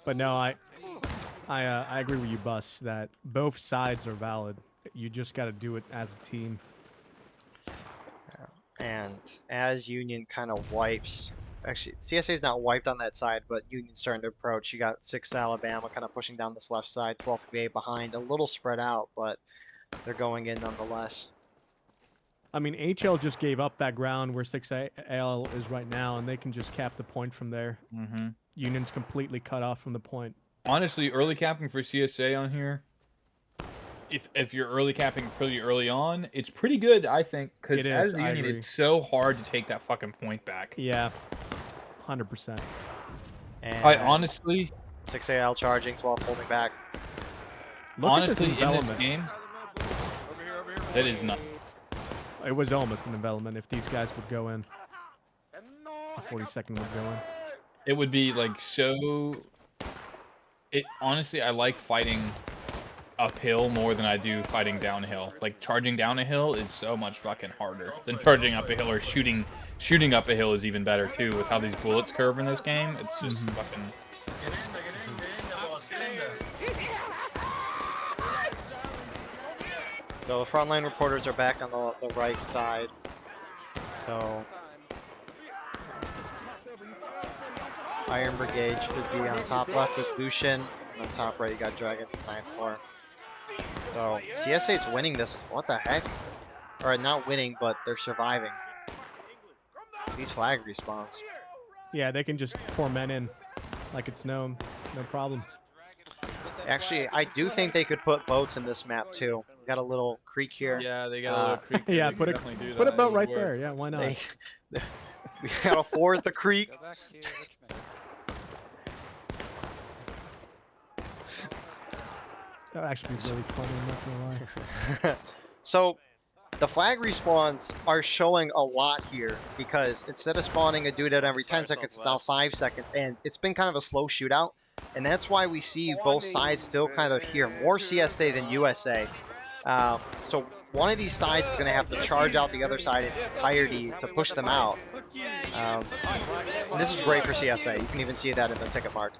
But no, I agree with you, Bus, that both sides are valid. You just got to do it as a team. And as Union kind of wipes, actually CSA's not wiped on that side, but Union's starting to approach. You got 6th Alabama kind of pushing down this left side, 12th VA behind, a little spread out, but they're going in nonetheless. I mean, HL just gave up that ground where 6AL is right now, and they can just cap the point from there. Mm-hmm. Union's completely cut off from the point. Honestly, early capping for CSA on here, if you're early capping pretty early on, it's pretty good, I think, because as the Union, it's so hard to take that fucking point back. Yeah, 100%. And I honestly, 6AL charging, 12th holding back. honestly, in this game, that is not. It was almost an envelopment if these guys would go in. A 42nd would go in. It would be like so. It honestly, I like fighting uphill more than I do fighting downhill. Like charging down a hill is so much fucking harder than charging up a hill, or shooting up a hill is even better too. With how these bullets curve in this game, it's just fucking. So the frontline reporters are back on the right side. So Iron Brigade should be on top left with Lucian. And on top right, you got Dragon from 9th floor. So CSA's winning this. What the heck? Or not winning, but they're surviving. These flag respawns. Yeah, they can just pour men in like it's no problem. Actually, I do think they could put boats in this map too. Got a little creek here. Yeah, they got a little creek. Yeah, put a boat right there. Yeah, why not? We gotta ford the creek. That would actually be really funny, I'm not gonna lie. So the flag respawns are showing a lot here because instead of spawning a dude at every 10 seconds, it's now 5 seconds, and it's been kind of a slow shootout, and that's why we see both sides still kind of here, more CSA than USA. So one of these sides is going to have to charge out the other side in its entirety to push them out. And this is great for CSA. You can even see that in the ticket mark.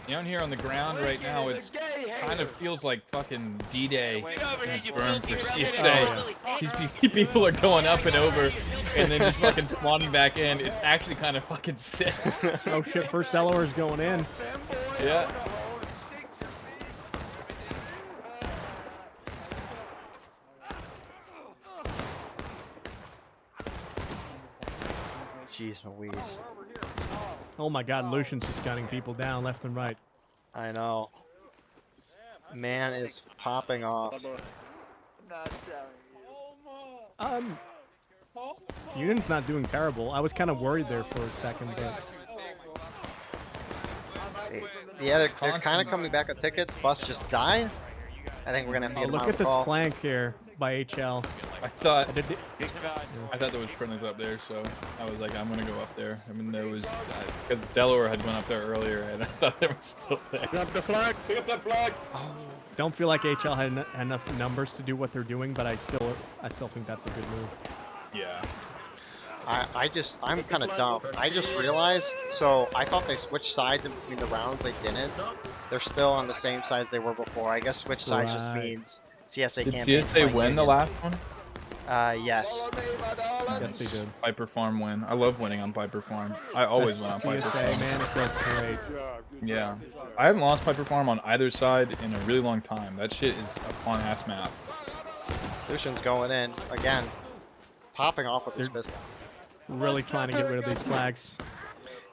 Down here on the ground right now, it's kind of feels like fucking D-Day confirmed for CSA. These people are going up and over, and then just fucking spawning back in. It's actually kind of fucking sick. Oh shit, first LOR is going in. Yeah. Jeez Louise. Oh my god, Lucian's just gunning people down left and right. I know. Man is popping off. Union's not doing terrible. I was kind of worried there for a second, but Yeah, they're kind of coming back with tickets. Bus just died. I think we're gonna have to get him look on at the this call. flank here by HL. I thought Big guy. I thought there was friendlies up there, so I was like, I'm gonna go up there. I mean, there was because Delaware had went up there earlier, and I thought they were still there. Pick up the flag. Pick up that flag. Don't feel like HL had enough numbers to do what they're doing, but I still think that's a good move. Yeah. I'm kind of dumb. I just realized, so I thought they switched sides in between the rounds. They didn't. They're still on the same sides they were before. I guess switch sides just Right. means CSA Did can't. CSA win the last one? Yes. Yes, they did. Piper Farm win. I love winning on Piper Farm. I always win on Piper CSA, Farm. man, it feels great. Yeah. I haven't lost Piper Farm on either side in a really long time. That shit is a fun ass map. Lucian's going in again, popping off with his pistol. Really trying to get rid of these flags.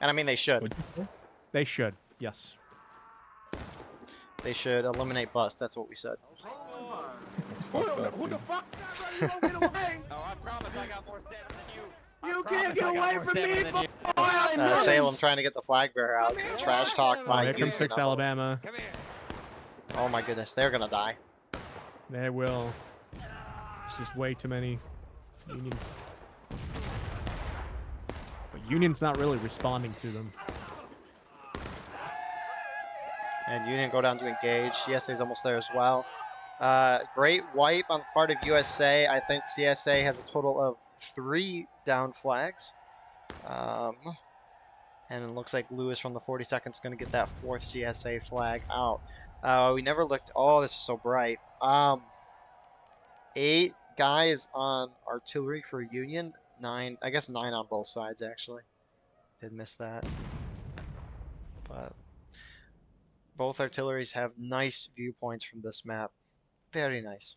And I mean, they should. What'd you say? They should. Yes. They should eliminate bust. That's what we said. It's fucked up, Who the dude. fuck? No, I promise I got more stamina than you. You can't get away from me, boy! Salem trying to get the flag bearer out. Trash talk Oh, by here comes 6 Alabama. Come here. Oh my goodness, they're gonna die. They will. It's just way too many. Union. But Union's not really responding to them. And Union go down to engage. CSA's almost there as well. Great wipe on the part of USA. I think CSA has a total of 3 down flags. And it looks like Lewis from the 42nd is going to get that 4th CSA flag out. We never looked. Oh, this is so bright. 8 guys on artillery for Union. 9, I guess 9 on both sides, actually. Did miss that. But both artilleries have nice viewpoints from this map. Very nice.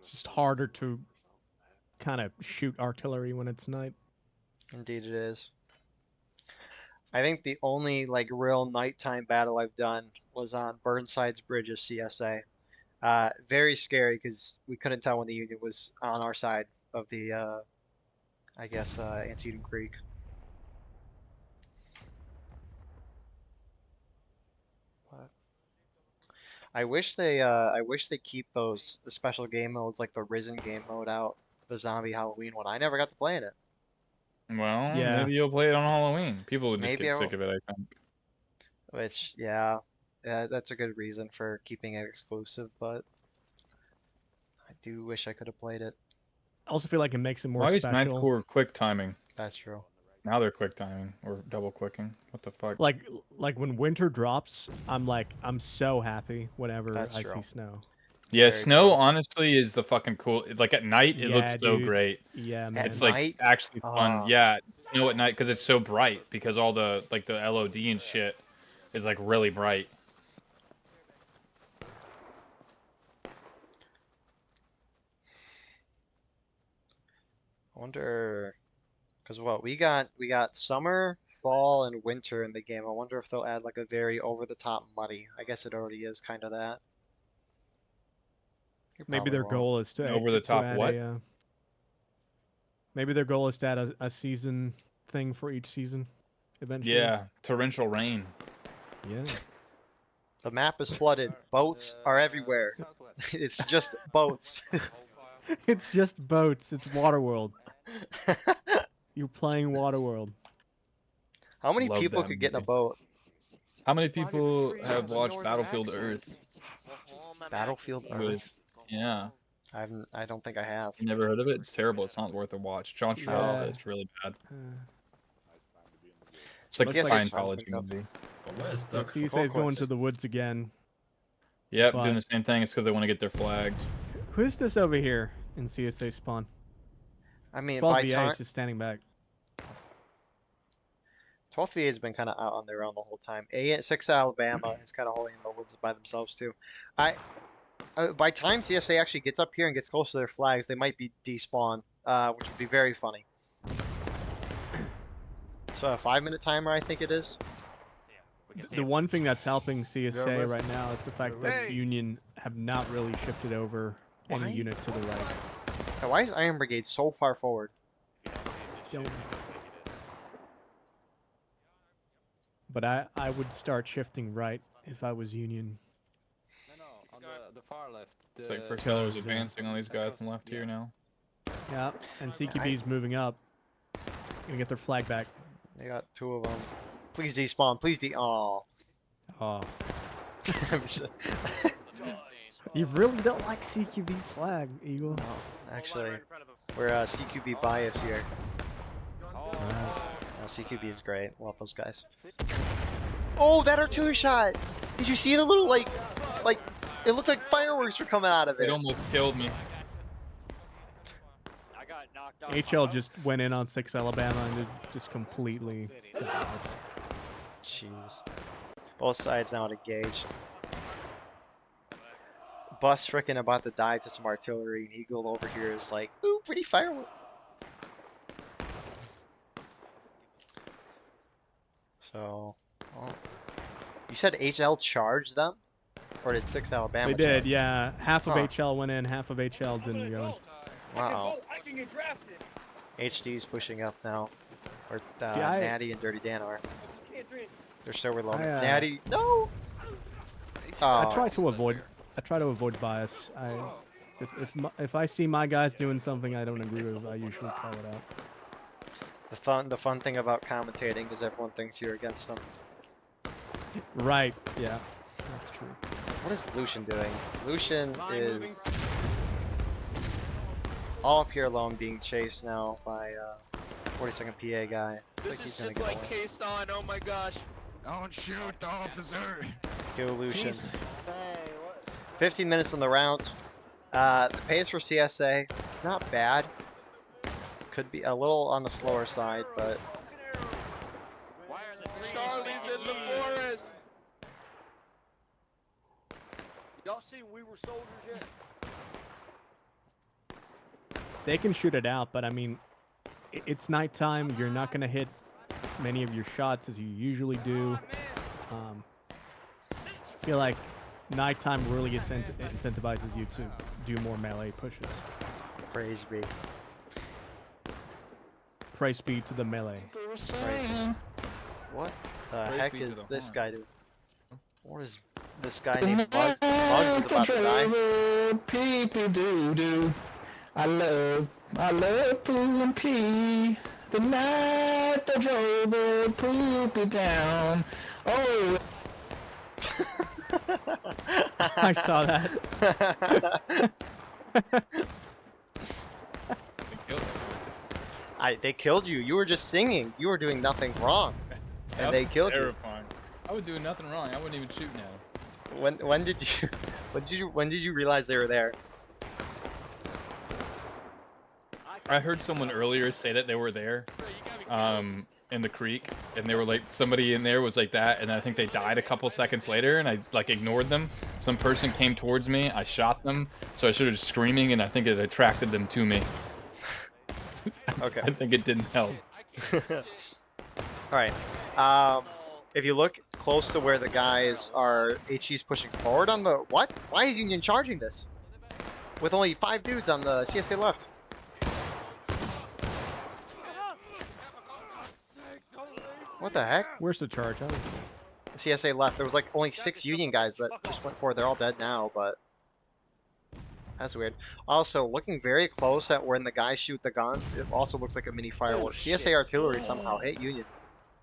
It's just harder to kind of shoot artillery when it's night. Indeed it is. I think the only like real nighttime battle I've done was on Burnside's Bridge of CSA. Very scary because we couldn't tell when the Union was on our side of the, I guess, Antietam Creek. But I wish they keep those the special game modes like the Risen game mode out, the Zombie Halloween one. I never got to play in it. Well, Yeah. maybe you'll play it on Halloween. People would just Maybe get I sick of it, I think. Which, yeah, that's a good reason for keeping it exclusive, but I do wish I could have played it. I also feel like it makes it more Why is Ninth special. Corps quick timing? That's true. Now they're quick timing or double clicking. What the fuck? Like when winter drops, I'm so happy whenever That's I true. see snow. Yeah, very snow cool. honestly is the fucking cool. Like at night, it looks Yeah, so dude. great. Yeah, man. It's night? like actually fun. Ah. Yeah, snow at night because it's so bright because all the like the LOD and shit is like really bright. I wonder, because what we got summer, fall, and winter in the game. I wonder if they'll add like a very over-the-top muddy. I guess it already is kind of that. You Maybe probably their won't. goal is to Over the to top add what? Maybe their goal is to add a season thing for each season, eventually. Yeah, torrential rain. Yeah. The map is flooded. Boats are everywhere. It's just boats. It's just boats. It's Waterworld. You're playing Waterworld. How many Love people that could get in a movie. boat? How many people have watched Battlefield Earth? Battlefield With- Earth? Yeah, I don't think I have. you never heard of it? It's terrible. It's not worth a watch. John Travolta, Yeah. it's really bad. Uh, It's like a Looks like it's Scientology something. movie. yeah, CSA's going to the woods again. Yep, But- doing the same thing. It's because they want to get their flags. Who's this over here in CSA spawn? I mean, 12 by VA time is just standing back. 12th VA has been kind of out on their own the whole time. 6 Alabama is kind of holding in the woods by themselves too. By time CSA actually gets up here and gets close to their flags, they might be despawn, which would be very funny. So a 5-minute timer, I think it is. The one thing that's helping CSA right now is the fact that Union have not really shifted over any Why? unit to the right. Now, why is Iron Brigade so far forward? Don't. But I would start shifting right if I was Union. No, on the far left. It's like first colors yeah. advancing on these guys from left here now. Yeah, and CQB's moving up. Gonna get their flag back. They got 2 of them. Please despawn. Please Oh. Oh. You really don't like CQB's flag, Eagle. No, actually, we're CQB bias here. CQB is great. Love those guys. Oh, that artillery shot! Did you see the little like it looked like fireworks were coming out of it? It almost killed me. I got knocked off. HL just went in on 6 Alabama and it just completely got wiped. Jeez. Both sides now engaged. Bus freaking about to die to some artillery, and Eagle over here is like, ooh, pretty firework. So, well, you said HL charged them? Or did 6 Alabama They did, charge? yeah. Half of Huh. HL went in, half of HL didn't go. Wow. I can get drafted. HD's pushing up now. Or See, I- Natty and Dirty Dan are. I just can't drink. They're so reloaded. I, Natty, no! I Oh, try to avoid bias. If I see my guys doing something I don't agree with, I usually call it out. the fun thing about commentating is everyone thinks you're against them. Right, yeah. That's true. What is Lucian doing? Lucian is all up here alone, being chased now by 42nd PA guy. Looks like he's gonna get away. K-Son, oh my gosh. Don't shoot the officer. Go Lucian. 15 minutes on the round. The pace for CSA, it's not bad. Could be a little on the slower side, but Why are the three Charlie's in the forest. Y'all seen We Were Soldiers yet? They can shoot it out, but I mean, it's nighttime. You're not going to hit many of your shots as you usually do. I feel like nighttime really incentivizes you to do more melee pushes. praise be. Pray speed to the melee. What the Praise heck be to is the this horn. guy doing? What is this guy named Bugs? Bugs is about to die. Pee-pee doo-doo. I love poo and pee. The night the drover poopy down. Oh. I saw that. They killed you. You were just singing. You were doing nothing wrong, and they killed terrifying. I was doing nothing wrong. I wouldn't even shoot now. you. When did you realize they were there? I heard someone earlier say that they were there, in the creek, and they were like, somebody in there was like that, and I think they died a couple seconds later, and I like ignored them. Some person came towards me, I shot them, so I started screaming, and I think it attracted them to me. Okay. I think it didn't help. All right. If you look close to where the guys are, HE's pushing forward on the what? Why is Union charging this? With only 5 dudes on the CSA left. What the heck? Where's the charge? I don't see it. CSA left. There was like only 6 Union guys that just went forward. They're all dead now, but that's weird. Also, looking very close at when the guys shoot the guns, it also looks like a mini firework. CSA artillery somehow hit Union.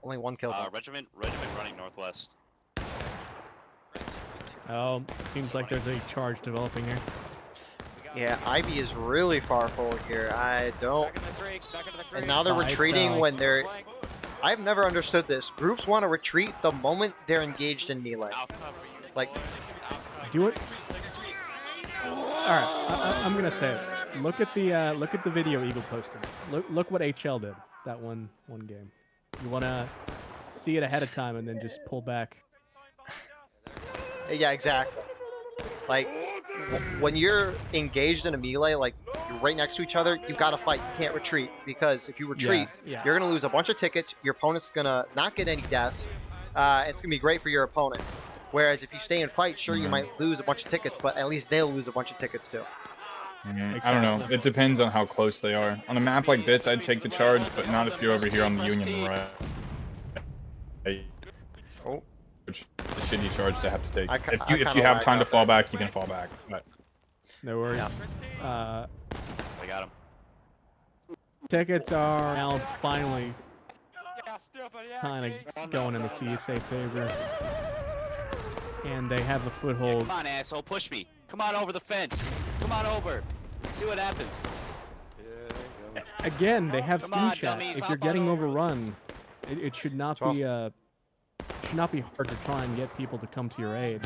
Only 1 kill. Regiment running northwest. Oh, seems like there's a charge developing here. Yeah, Ivy is really far forward here. I don't. Back in the creek, back into the creek. And now they're By retreating itself. when they're. Flank. I've never understood this. Groups want to retreat the moment they're engaged in melee. Like, Do it. All right, I'm gonna say it. Look at the video Eagle posted. Look what HL did that one game. You wanna see it ahead of time and then just pull back. yeah, exactly. Like, when you're engaged in a melee, like you're right next to each other, you gotta fight. You can't retreat because if you retreat, Yeah. you're gonna lose a bunch of tickets. Your opponent's gonna not get any deaths. It's gonna be great for your opponent. Whereas if you stay and fight, sure, you might lose a bunch of tickets, but at least they'll lose a bunch of tickets too. I don't know. It depends on how close they are. On a map like this, I'd take the charge, but not if you're over here on the Union right. Oh, Which is a shitty charge to have to take. I If you have time to fall back, you can fall back. But No worries. Yeah. I got him. Tickets are now finally kind of going in the CSA favor. And they have a foothold. Come on, asshole, push me. Come on over the fence. Come on over. See what happens. Again, they have Come Steam on, Chat. dummies, If hop you're getting on over. overrun, it should not be hard to try and get people to come to your aid.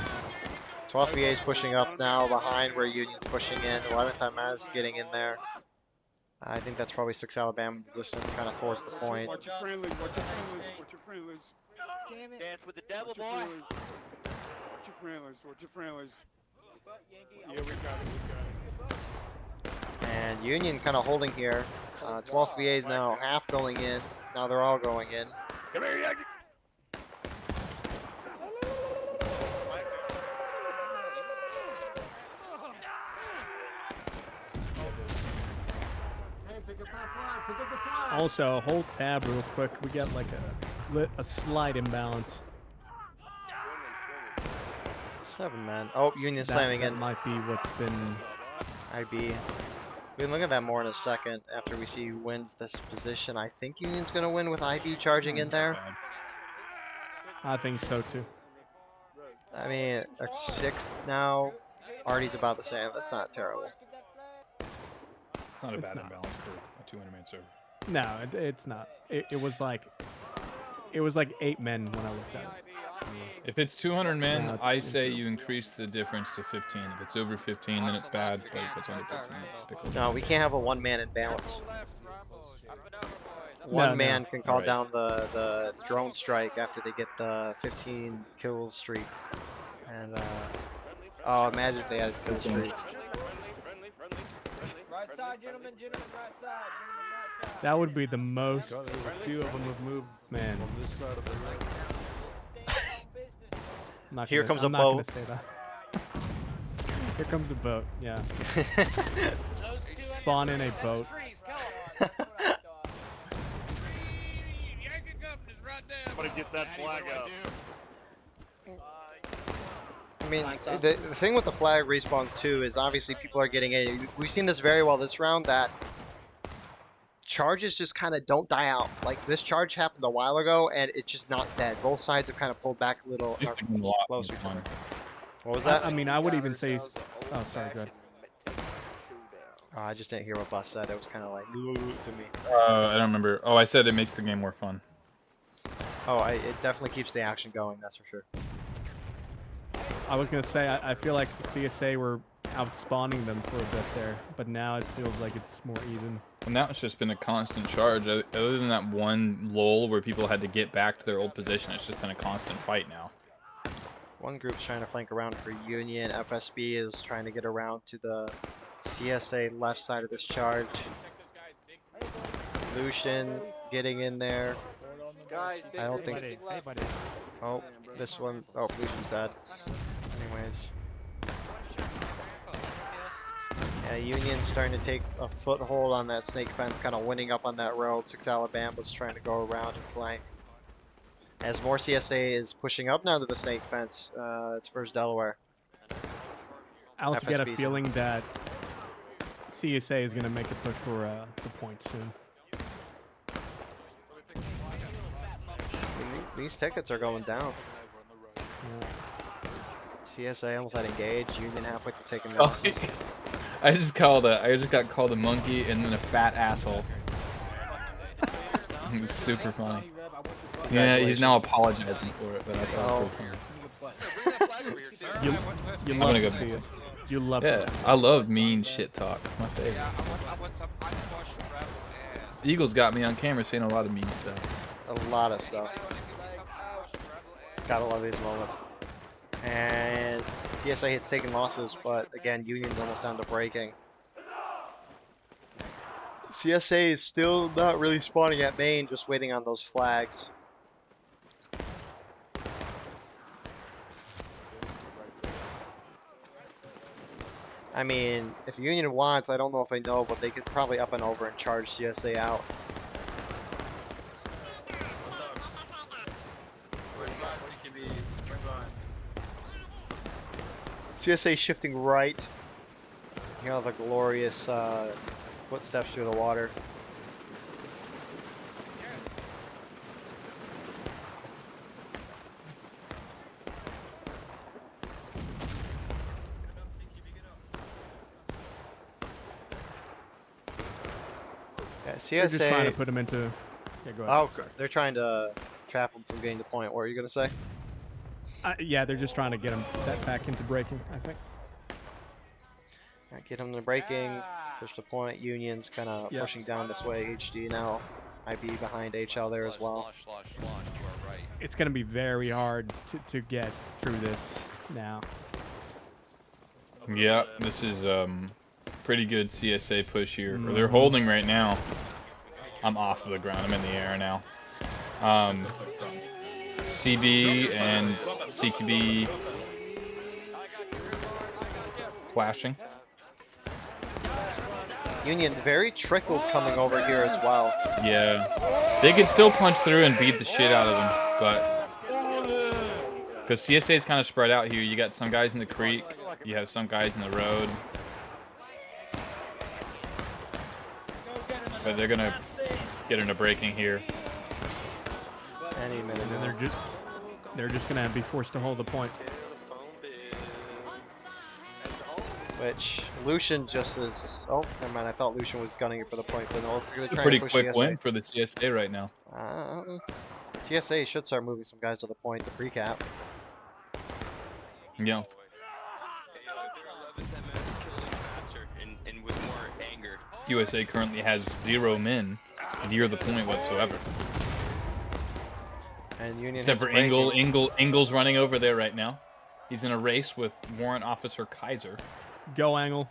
12th VA is pushing up now behind where Union's pushing in. 11th Maz getting in there. I think that's probably 6 Alabama distance kind of towards the point. Watch your friendlies, watch your friendlies, watch your friendlies. Damn it. Dance with the devil, Watch your boy. friendlies. Watch your friendlies, watch your friendlies. Yeah, we got it, we got it. And Union kind of holding here. 12th VA is now half going in. Now they're all going in. Come here, Yankee. Also, hold tab real quick. We got like a slight imbalance. 7 men. Oh, Union slamming that in. might be what's been. IB. We can look at that more in a second after we see who wins this position. I think Union's going to win with IB charging in there. I think so too. I mean, it's 6 now. Artie's about the same. That's not terrible. it's not a It's bad not. imbalance for a 200-man server. No, it's not. It was like 8 men when I looked at it. If it's 200 men, Yeah, it's I say improved. you increase the difference to 15. If it's over 15, then it's bad. But if it's under 15, it's typically. No, we can't have a 1-man imbalance. No, One no. man can call Right. down the drone strike after they get the 15 kill streak. And oh, imagine if they had kill streaks. Right side, gentlemen, gentlemen, right side, gentlemen, right side. That would be the most. A few of them have moved, man. I'm not Here gonna- comes a I'm not gonna boat. say that. Here comes a boat. Yeah. Those two Spawn in a enemies boat. the trees, come on, that's what I thought. Yankee company's right there. Somebody get that flag up. I mean, the thing with the flag respawns too is obviously people are getting a. We've seen this very well this round that charges just kind of don't die out. Like this charge happened a while ago and it's just not dead. Both sides have kind of pulled back a little Used to be a lot closer to more it. fun. What was that? I mean, I would even say. Oh, sorry, go ahead. Oh, I just didn't hear what Bus said. It was kind of like "Ooh" to me. I don't remember. Oh, I said it makes the game more fun. Oh, it definitely keeps the action going. That's for sure. I was gonna say I feel like the CSA were outspawning them for a bit there, but now it feels like it's more even. And now it's just been a constant charge. Other than that one lull where people had to get back to their old position, it's just been a constant fight now. One group's trying to flank around for Union. FSB is trying to get around to the CSA left side of this charge. Lucian getting in there. Guys, I don't think. Oh, this one. Oh, Lucian's dead. Anyways. Yeah, Union's starting to take a foothold on that snake fence, kind of winning up on that road. 6 Alabama's trying to go around and flank. As more CSA is pushing up now to the snake fence, it's first Delaware. I also get a FSB's in. feeling that CSA is gonna make a push for the point soon. These tickets are going down. Yeah. CSA almost had engaged. Union halfway through taking Oh, losses. I just got called a monkey and then a fat asshole. It was super funny. Yeah, he's now apologizing for it, but I thought it was funny. You I'm love gonna to go see back. it. You love to Yeah, see it. I love mean shit talk. It's my favorite. Eagles got me on camera saying a lot of mean stuff. A lot of stuff. Gotta love these moments. And CSA hits taking losses, but again, Union's almost down to breaking. CSA is still not really spawning at main, just waiting on those flags. I mean, if Union wants, I don't know if they know, but they could probably up and over and charge CSA out. CSA shifting right. You know the glorious footsteps through the water. Yeah, CSA. They're just trying to put him into. Yeah, go ahead. Oh, they're trying to trap him from getting the point. What are you gonna say? Yeah, they're just trying to get him that back into breaking, I think. Right, get him to breaking. Push the point. Union's kind of pushing down this way. HD now. IB behind HL there as well. Slosh, you are right. It's going to be very hard to get through this now. Yeah, this is pretty good CSA push here. They're holding right now. I'm off of the ground. I'm in the air now. CB and CQB clashing. Union very trickled coming over here as well. Yeah, they could still punch through and beat the shit out of them, but because CSA is kind of spread out here, you got some guys in the creek, you have some guys in the road, but they're gonna get into breaking here. Any minute. And then they're just gonna be forced to hold the point. Which Lucian just is. Oh, never mind. I thought Lucian was gunning it for the point, but no, they're It's a trying pretty to push quick CSA. win for the CSA right now. CSA should start moving some guys to the point to pre-cap. Yeah. USA currently has 0 men near the point whatsoever. And Union Except for breaking. Engel's running over there right now. He's in a race with Warrant Officer Kaiser. Go, Angle.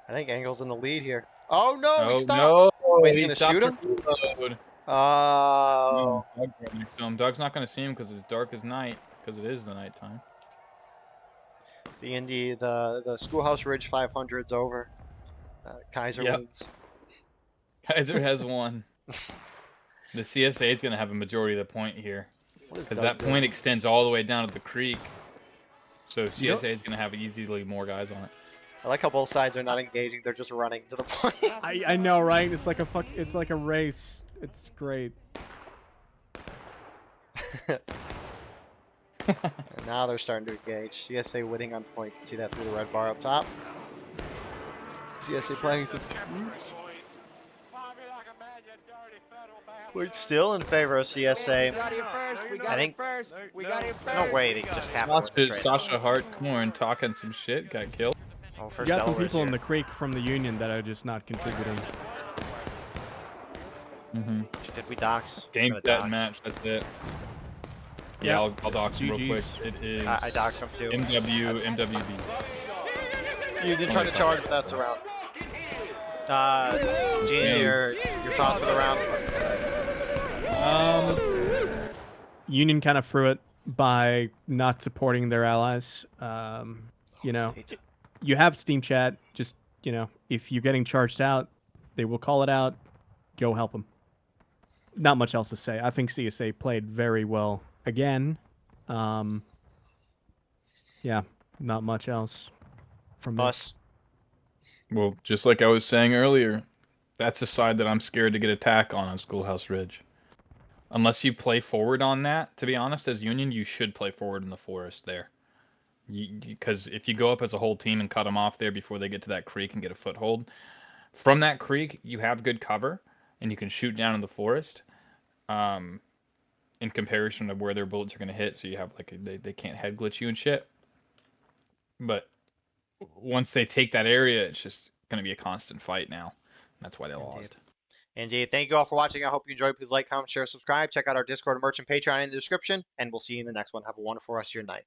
I think Engel's in the lead here. Oh no, Oh he stopped. no! Wait, is he He gonna stopped shoot to him? reload. Oh. Doug right next to him. Doug's not going to see him because it's dark as night, because it is the nighttime. The Schoolhouse Ridge 500's over. Kaiser wins. Kaiser has won. The CSA is going to have a majority of the point here. Because that point extends all the way down to the creek. So CSA is going to have easily more guys on it. I like how both sides are not engaging; they're just running to the point. I know, right? It's like it's like a race. It's great. And now they're starting to engage. CSA winning on point. You can see that through the red bar up top. CSA playing some tweets. Point still in favor of CSA. I think. No way they just have Sasha Hartcorn talking some shit, got killed. Oh, You got some people in the creek from the Union that are just not contributing. Did we dox? Game, set, and match. That's it. Yeah, I'll dox him real quick. It is. I doxed him too. MWB. You did try to charge, but that's around. Gene, your thoughts for the round? Union kind of threw it by not supporting their allies. You know, you have Steam chat. Just, you know, if you're getting charged out, they will call it out. Go help them. Not much else to say. I think CSA played very well again. Yeah, not much else from us. Well, just like I was saying earlier, that's a side that I'm scared to get attack on Schoolhouse Ridge. Unless you play forward on that, to be honest, as Union, you should play forward in the forest there. Because if you go up as a whole team and cut them off there before they get to that creek and get a foothold, from that creek, you have good cover, and you can shoot down in the forest in comparison to where their bullets are going to hit, so you have, like, they can't head glitch you and shit. But once they take that area, it's just going to be a constant fight now. That's why they lost. Indeed. Thank you all for watching. I hope you enjoyed. Please like, comment, share, subscribe. Check out our Discord, merch, and Patreon in the description, and we'll see you in the next one. Have a wonderful rest of your night.